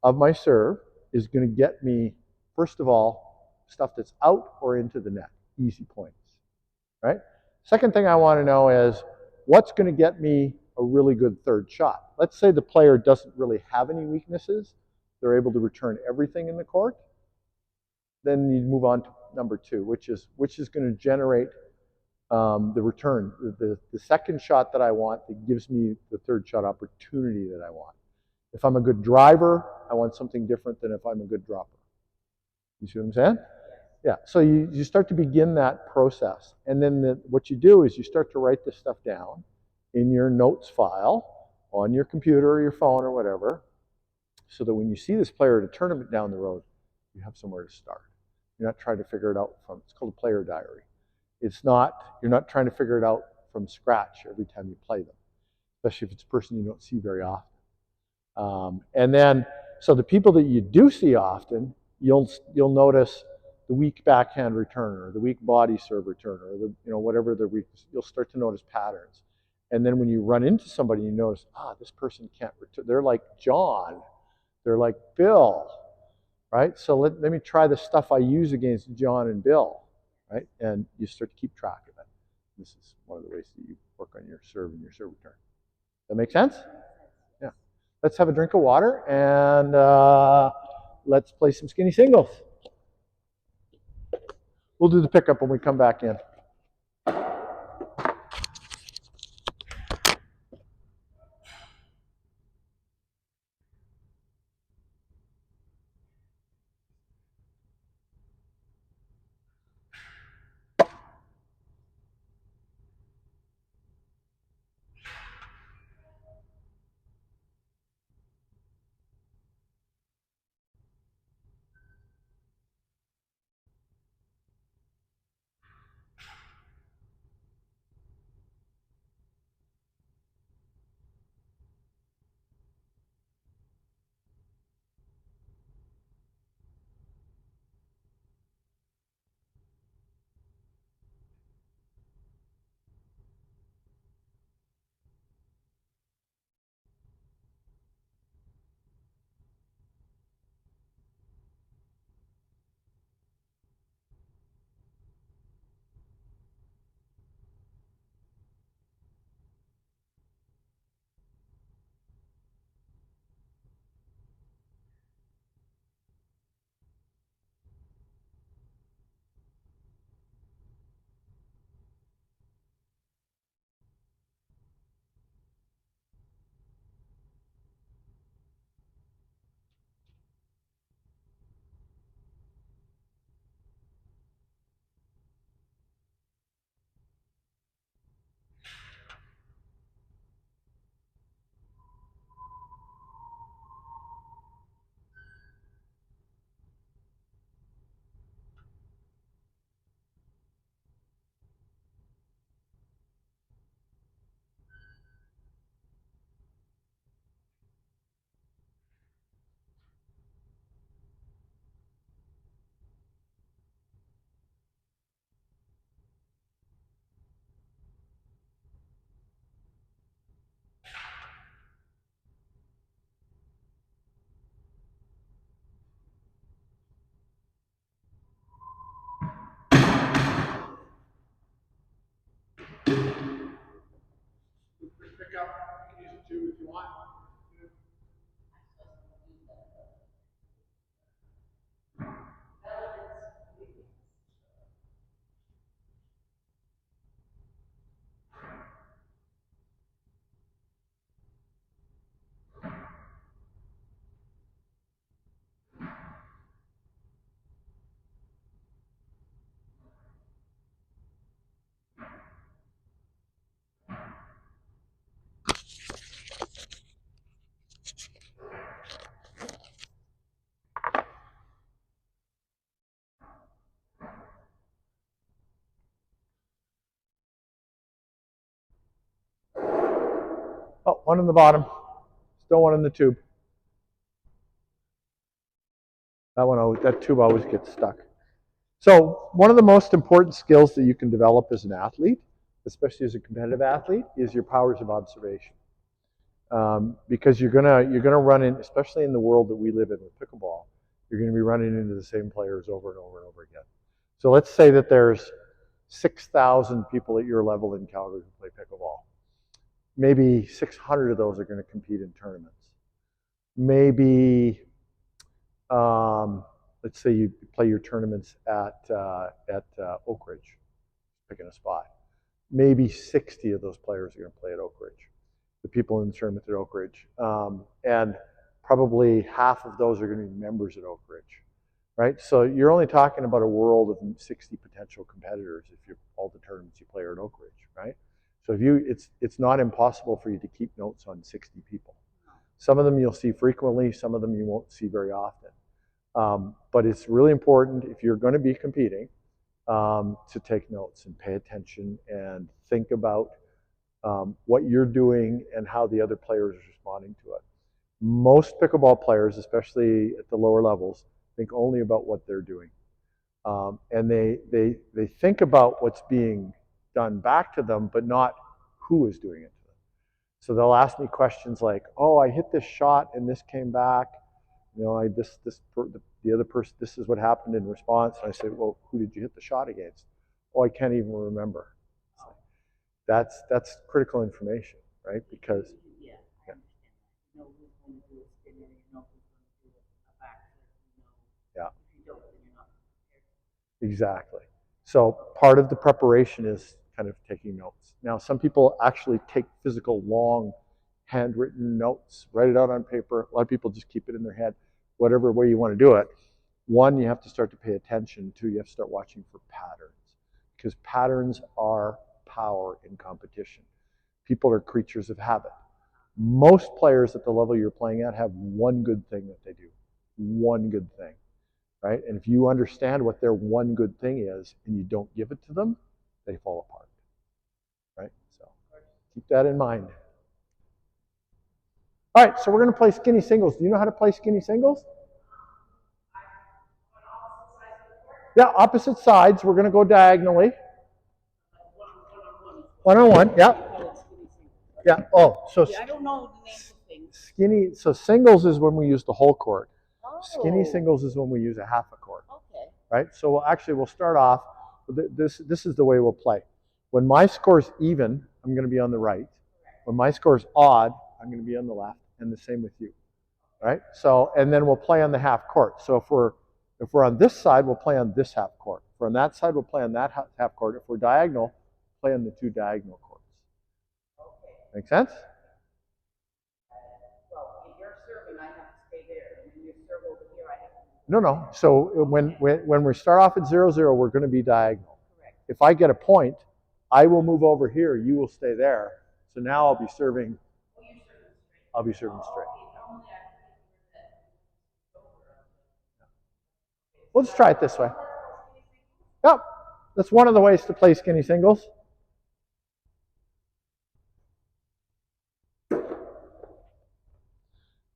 Speaker 1: of my serve is going to get me, first of all, stuff that's out or into the net, easy points, right? Second thing I want to know is what's going to get me a really good third shot. Let's say the player doesn't really have any weaknesses. They're able to return everything in the court. Then you move on to number two, which is going to generate the return, the second shot that I want that gives me the third shot opportunity that I want. If I'm a good driver, I want something different than if I'm a good dropper. You see what I'm saying? Yeah, so you start to begin that process. And then what you do is you start to write this stuff down in your notes file on your computer or your phone or whatever, so that when you see this player at a tournament down the road, you have somewhere to start. You're not trying to figure it out from, it's called a player diary. You're not trying to figure it out from scratch every time you play them, especially if it's a person you don't see very often. And then, so the people that you do see often, you'll notice the weak backhand returner, the weak body serve returner, or whatever their weakness. You'll start to notice patterns. And then when you run into somebody, you notice, this person can't return. They're like John. They're like Bill, right? So let me try the stuff I use against John and Bill, right? And you start to keep track of it. This is one of the ways that you work on your serve and your serve return. That make sense? Yeah. Let's have a drink of water and let's play some skinny singles. We'll do the pickup when we come back in. Oh, one in the bottom. Still one in the tube. That tube always gets stuck. So one of the most important skills that you can develop as an athlete, especially as a competitive athlete, is your powers of observation. Because you're gonna run in, especially in the world that we live in with pickleball, you're gonna be running into the same players over and over and over again. So let's say that there's 6,000 people at your level in Calgary who play pickleball. Maybe 600 of those are going to compete in tournaments. Maybe, let's say you play your tournaments at Oak Ridge, picking a spot. Maybe 60 of those players are going to play at Oak Ridge, the people in the tournament at Oak Ridge. And probably half of those are going to be members at Oak Ridge, right? So you're only talking about a world of 60 potential competitors if you all the tournaments you play are at Oak Ridge, right? So it's not impossible for you to keep notes on 60 people. Some of them you'll see frequently, some of them you won't see very often. But it's really important if you're going to be competing to take notes and pay attention and think about what you're doing and how the other players are responding to it. Most pickleball players, especially at the lower levels, think only about what they're doing. And they think about what's being done back to them, but not who is doing it to them. So they'll ask me questions like, "Oh, I hit this shot and this came back. You know, the other person. This is what happened in response." And I say, "Well, who did you hit the shot against?" "Oh, I can't even remember." So that's critical information, right? Because
Speaker 3: Yeah, I understand that. You know who's going to do a spinner, you know who's going to do a back flip, you know.
Speaker 1: yeah.
Speaker 3: If you don't, then you're not prepared.
Speaker 1: Exactly. So part of the preparation is kind of taking notes. Now, some people actually take physical, long, handwritten notes, write it out on paper. A lot of people just keep it in their head, whatever way you want to do it. One, you have to start to pay attention. Two, you have to start watching for patterns, because patterns are power in competition. People are creatures of habit. Most players at the level you're playing at have one good thing that they do. One good thing. Right? And if you understand what their one good thing is and you don't give it to them, they fall apart. Right? So keep that in mind. All right, so we're going to play skinny singles. Do you know how to play skinny singles? Yeah, opposite sides. We're going to go diagonally. One-on-one, yeah. Yeah, oh, so
Speaker 3: Yeah, I don't know the names of things.
Speaker 1: skinny, so singles is when we use the whole court.
Speaker 3: Oh.
Speaker 1: Skinny singles is when we use a half a court.
Speaker 3: Okay.
Speaker 1: Right? So we'll start off, this is the way we'll play. When my score's even, I'm going to be on the right. When my score's odd, I'm going to be on the left, and the same with you. Right? So, and then we'll play on the half court. So if we're on this side, we'll play on this half court. If we're on that side, we'll play on that half court. If we're diagonal, play on the two diagonal courts. Make sense?
Speaker 3: Well, if you're serving, I have to stay there. And when you serve over here, I have to.
Speaker 1: No. So when we start off at 0-0, we're going to be diagonal.
Speaker 3: Correct.
Speaker 1: If I get a point, I will move over here. You will stay there. So now I'll be serving. I'll be serving straight. We'll just try it this way. Yep. That's one of the ways to play skinny singles.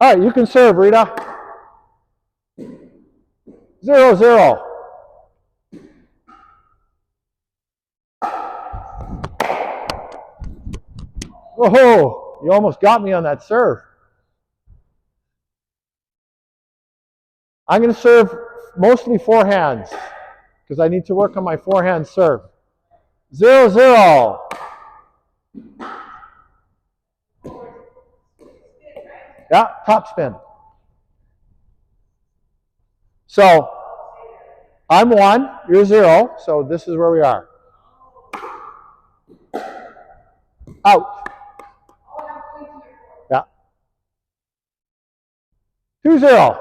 Speaker 1: All right, you can serve, Rita. 0-0. Whoa, you almost got me on that serve. I'm going to serve mostly forehands because I need to work on my forehand serve. 0-0. Yeah, top spin. So I'm 1, you're 0, so this is where we are. Out. Yeah. 2-0.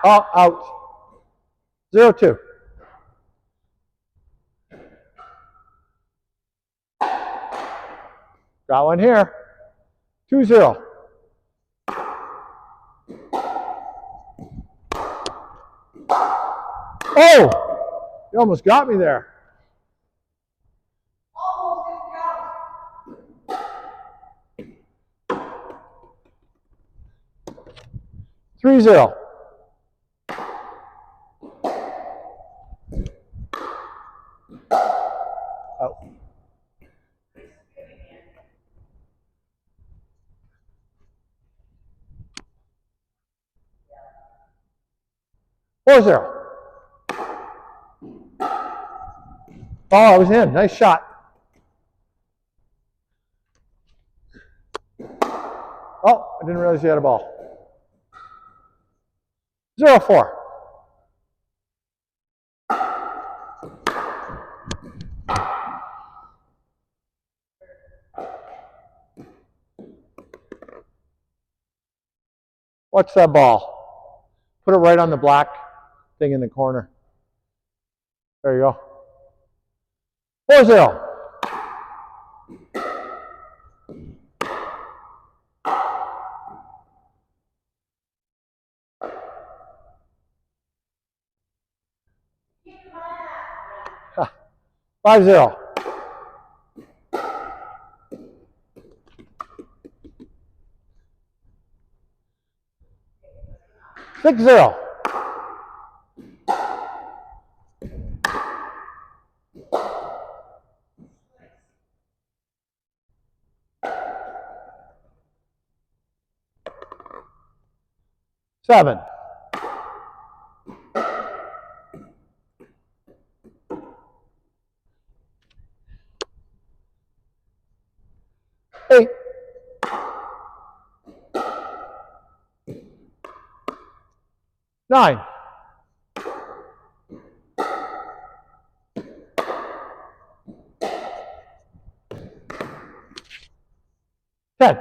Speaker 1: Oh, out. 0-2. Got one here. 2-0. Oh! You almost got me there. 3-0. Out. Four zero. Oh, I was in. Nice shot. Oh, I didn't realize you had a ball. 0-4. Watch that ball. Put it right on the black thing in the corner. There you go. 4-0. Ha. 5-0. 6-0. 7. 8. 9. 10.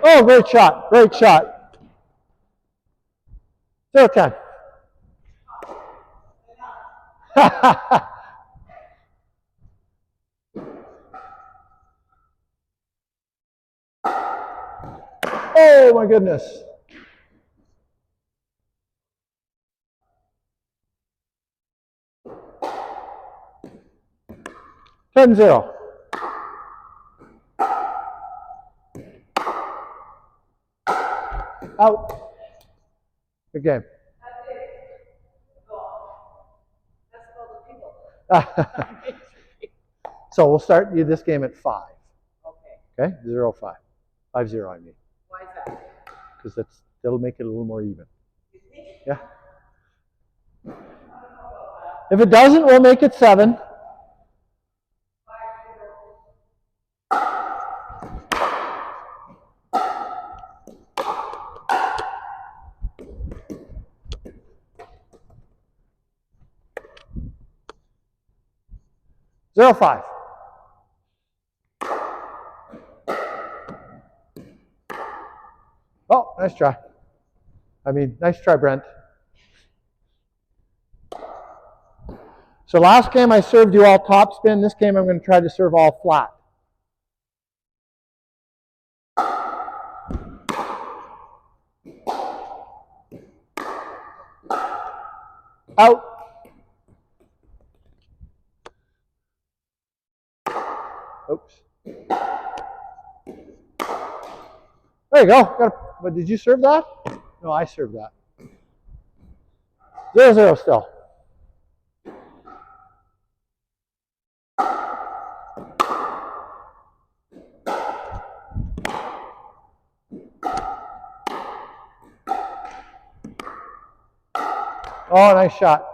Speaker 1: Oh, great shot. Great shot. 0-10. Oh, my goodness. Ten zero. Out. Good game. So we'll start you this game at 5.
Speaker 3: Okay.
Speaker 1: Okay? 0-5. 5-0, I mean.
Speaker 3: Why is that?
Speaker 1: Because that'll make it a little more even. Yeah. If it doesn't, we'll make it 7. Zero 5. Oh, nice try. Nice try, Brent. So last game I served you all top spin. This game I'm going to try to serve all flat. Out. Oops. There you go. But did you serve that? No, I served that. 0-0 still. Oh, nice shot.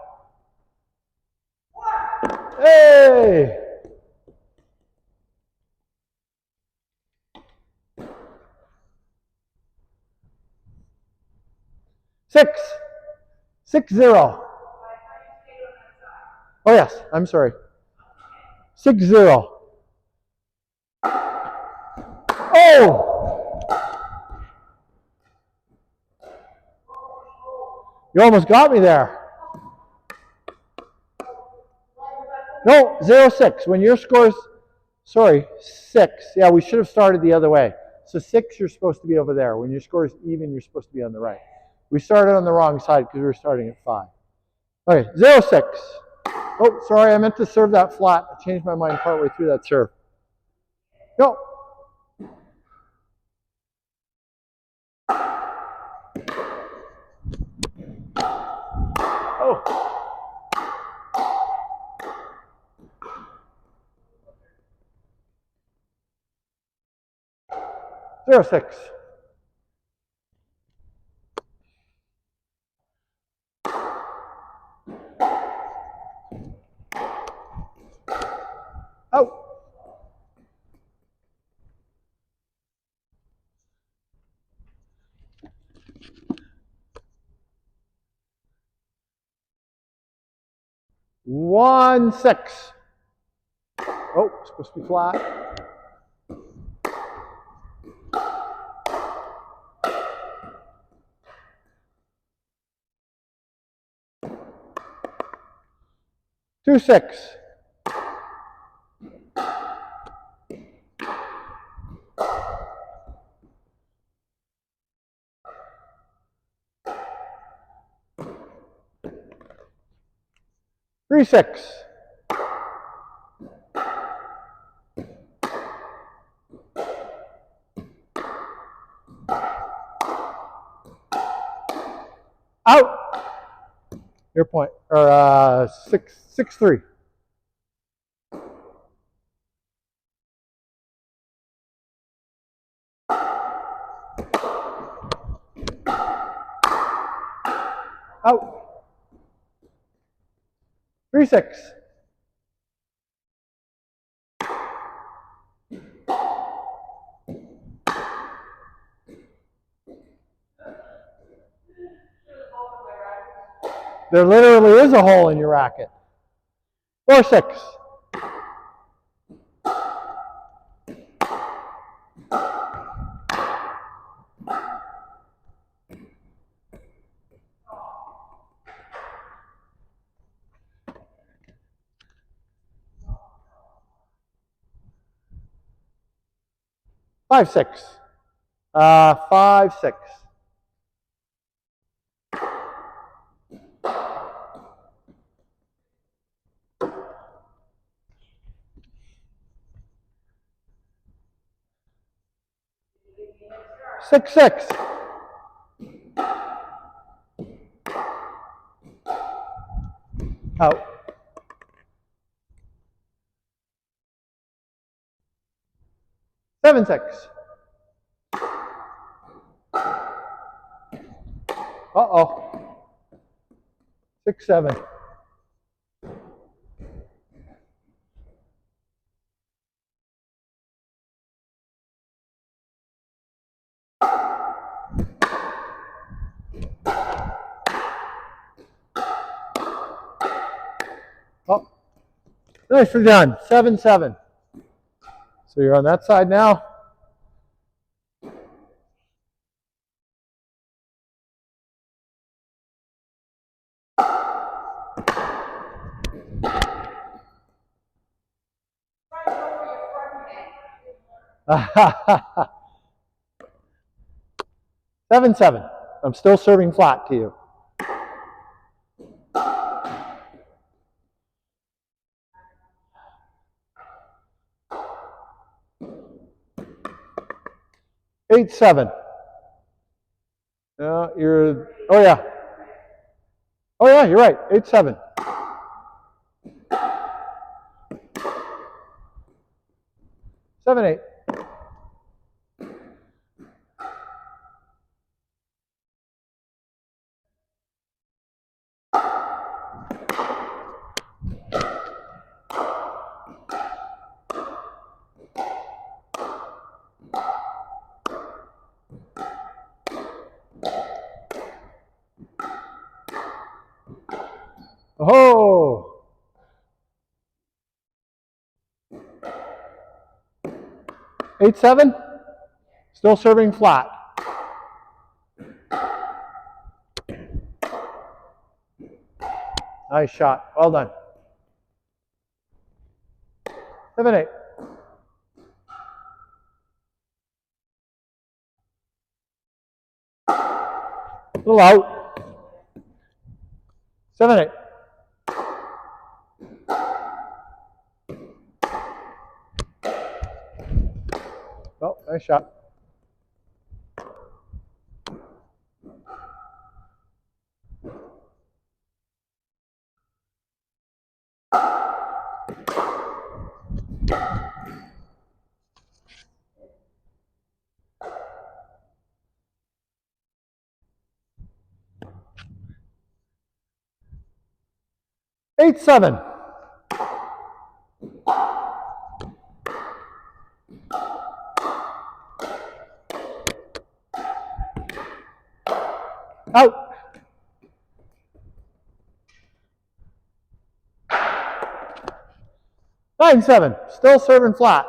Speaker 1: Hey! Six. 6-0. Oh, yes. I'm sorry. 6-0. Oh! You almost got me there. No, 0-6. When your score's, sorry, 6. Yeah, we should have started the other way. So 6, you're supposed to be over there. When your score is even, you're supposed to be on the right. We started on the wrong side because we were starting at 5. Okay, 0-6. Oh, sorry, I meant to serve that flat. I changed my mind partway through that serve. Go. Oh. 0-6. Out. One, 6. Oh, supposed to be flat. Two, 6. Three, 6. Out. Your point. Or 6, 3. Out. 3, 6. There literally is a hole in your racket. 4, 6. Five, 6. 5, 6. Six, 6. Out. 7, 6. Uh-oh. 6, 7. Oh, nicely done. 7, 7. So you're on that side now. Seven, 7. I'm still serving flat to you. Eight, 7. You're. Oh yeah. Oh yeah, you're right. 8, 7. Seven, 8. Oh. 8, 7. Still serving flat. Nice shot. Well done. 7, 8. A little out. 7, 8. finish up. Eight, 7. Out. 9, 7. Still serving flat.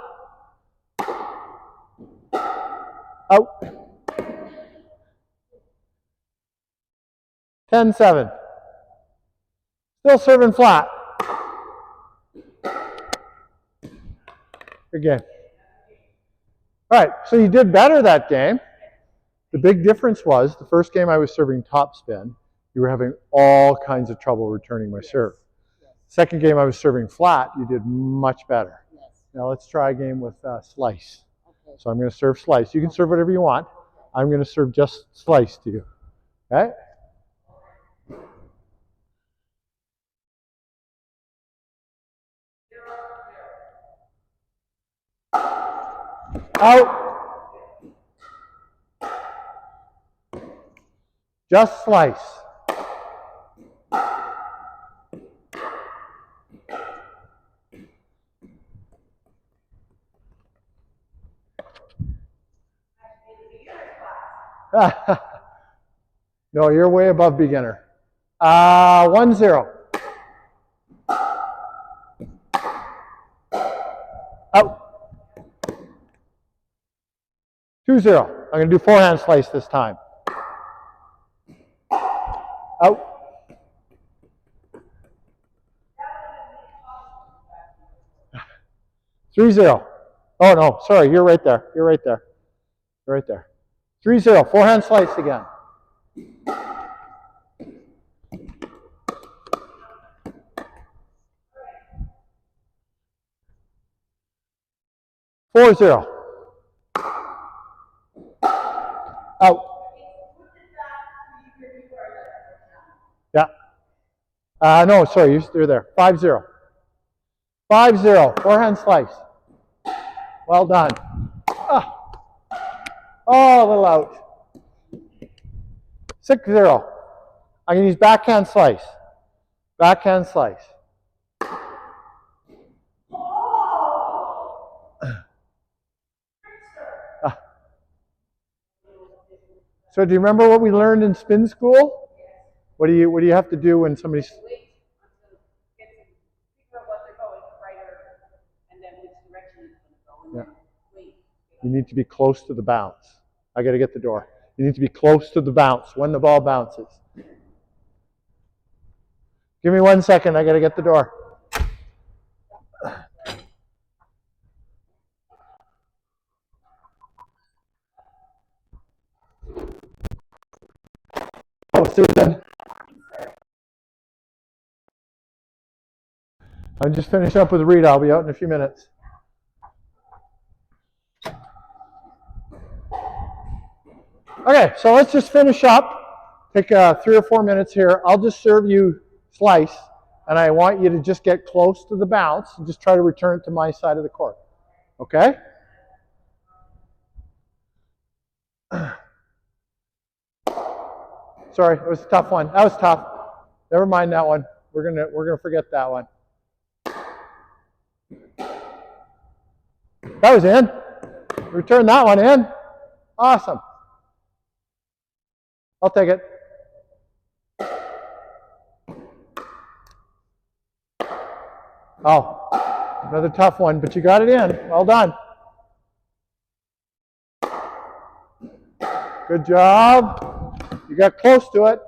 Speaker 1: Out. 10, 7. Still serving flat. Good game. All right, so you did better that game. The big difference was the first game I was serving topspin. You were having all kinds of trouble returning my serve. Second game I was serving flat. You did much better. Now let's try a game with slice. So I'm going to serve slice. You can serve whatever you want. I'm going to serve just slice to you. Okay? Out. Just slice. No, you're way above beginner. 1, 0. Out. 2, 0. I'm going to do forehand slice this time. Out. 3, 0. Oh, no, sorry, you're right there. You're right there. You're right there. 3, 0. Forehand slice again. Four, 0. Out. Yeah. No, sorry, you're there. 5, 0. 5, 0. Forehand slice. Well done. Oh, a little out. 6, 0. I'm going to use backhand slice. Backhand slice. So do you remember what we learned in spin school? What do you have to do when somebody's...
Speaker 3: Wait until get to figure out what they're going, right, and then which direction it's going to go, and then wait.
Speaker 1: You need to be close to the bounce. I got to get the door. You need to be close to the bounce when the ball bounces. Give me 1 second. I got to get the door. Oh, Susan. I'm just finishing up with Rita. I'll be out in a few minutes. Okay, so let's just finish up. Take 3 or 4 minutes here. I'll just serve you slice, and I want you to just get close to the bounce and just try to return it to my side of the court. Okay? Sorry, it was a tough one. That was tough. Never mind that one. We're gonna forget that one. That was in. Return that one in. Awesome. I'll take it. Oh, another tough one, but you got it in. Well done. Good job. You got close to it.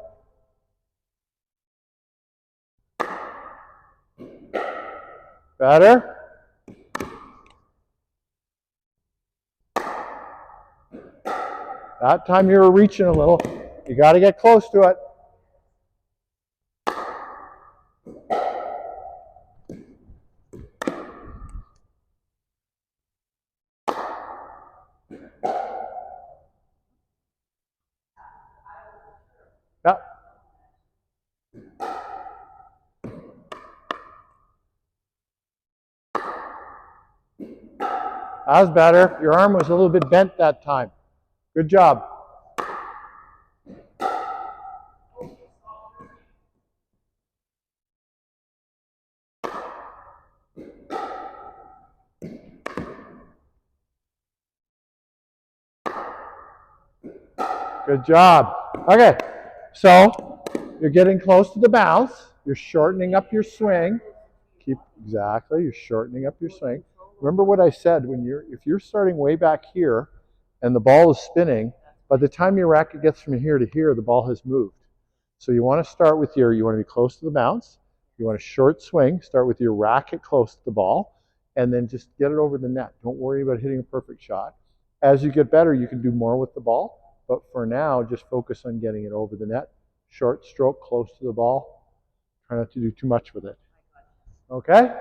Speaker 1: Better. That time you were reaching a little. You got to get close to it. That was better. Your arm was a little bit bent that time. Good job. Good job. Okay, so you're getting close to the bounce. You're shortening up your swing. Exactly. You're shortening up your swing. Remember what I said if you're starting way back here, and the ball is spinning, by the time your racket gets from here to here, the ball has moved. So you want to start with you want to be close to the bounce. You want a short swing. Start with your racket close to the ball, and then just get it over the net. Don't worry about hitting a perfect shot. As you get better, you can do more with the ball. But for now, just focus on getting it over the net. Short stroke, close to the ball. Try not to do too much with it. Okay?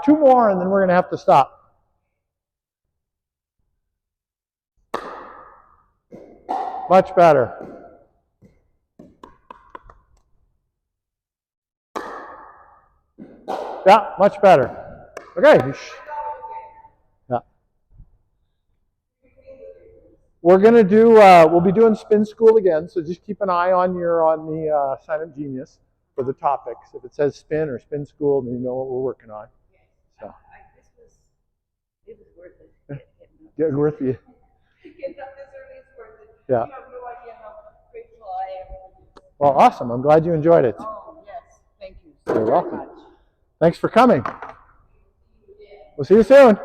Speaker 1: 2 more, and then we're going to have to stop. Much better. Yeah, much better. Okay. Yeah. We're going to do, we'll be doing spin school again, so just keep an eye on the Sign Up Genius for the topics. If it says spin or spin school, then you know what we're working on. So.
Speaker 3: It was worth it.
Speaker 1: Getting worth it.
Speaker 3: Getting up this early is worth it.
Speaker 1: Yeah.
Speaker 3: You have no idea how grateful I am for this.
Speaker 1: Well, awesome. I'm glad you enjoyed it.
Speaker 3: Oh, yes. Thank you
Speaker 1: You're
Speaker 3: so
Speaker 1: welcome.
Speaker 3: much.
Speaker 1: Thanks for coming. We'll see you soon.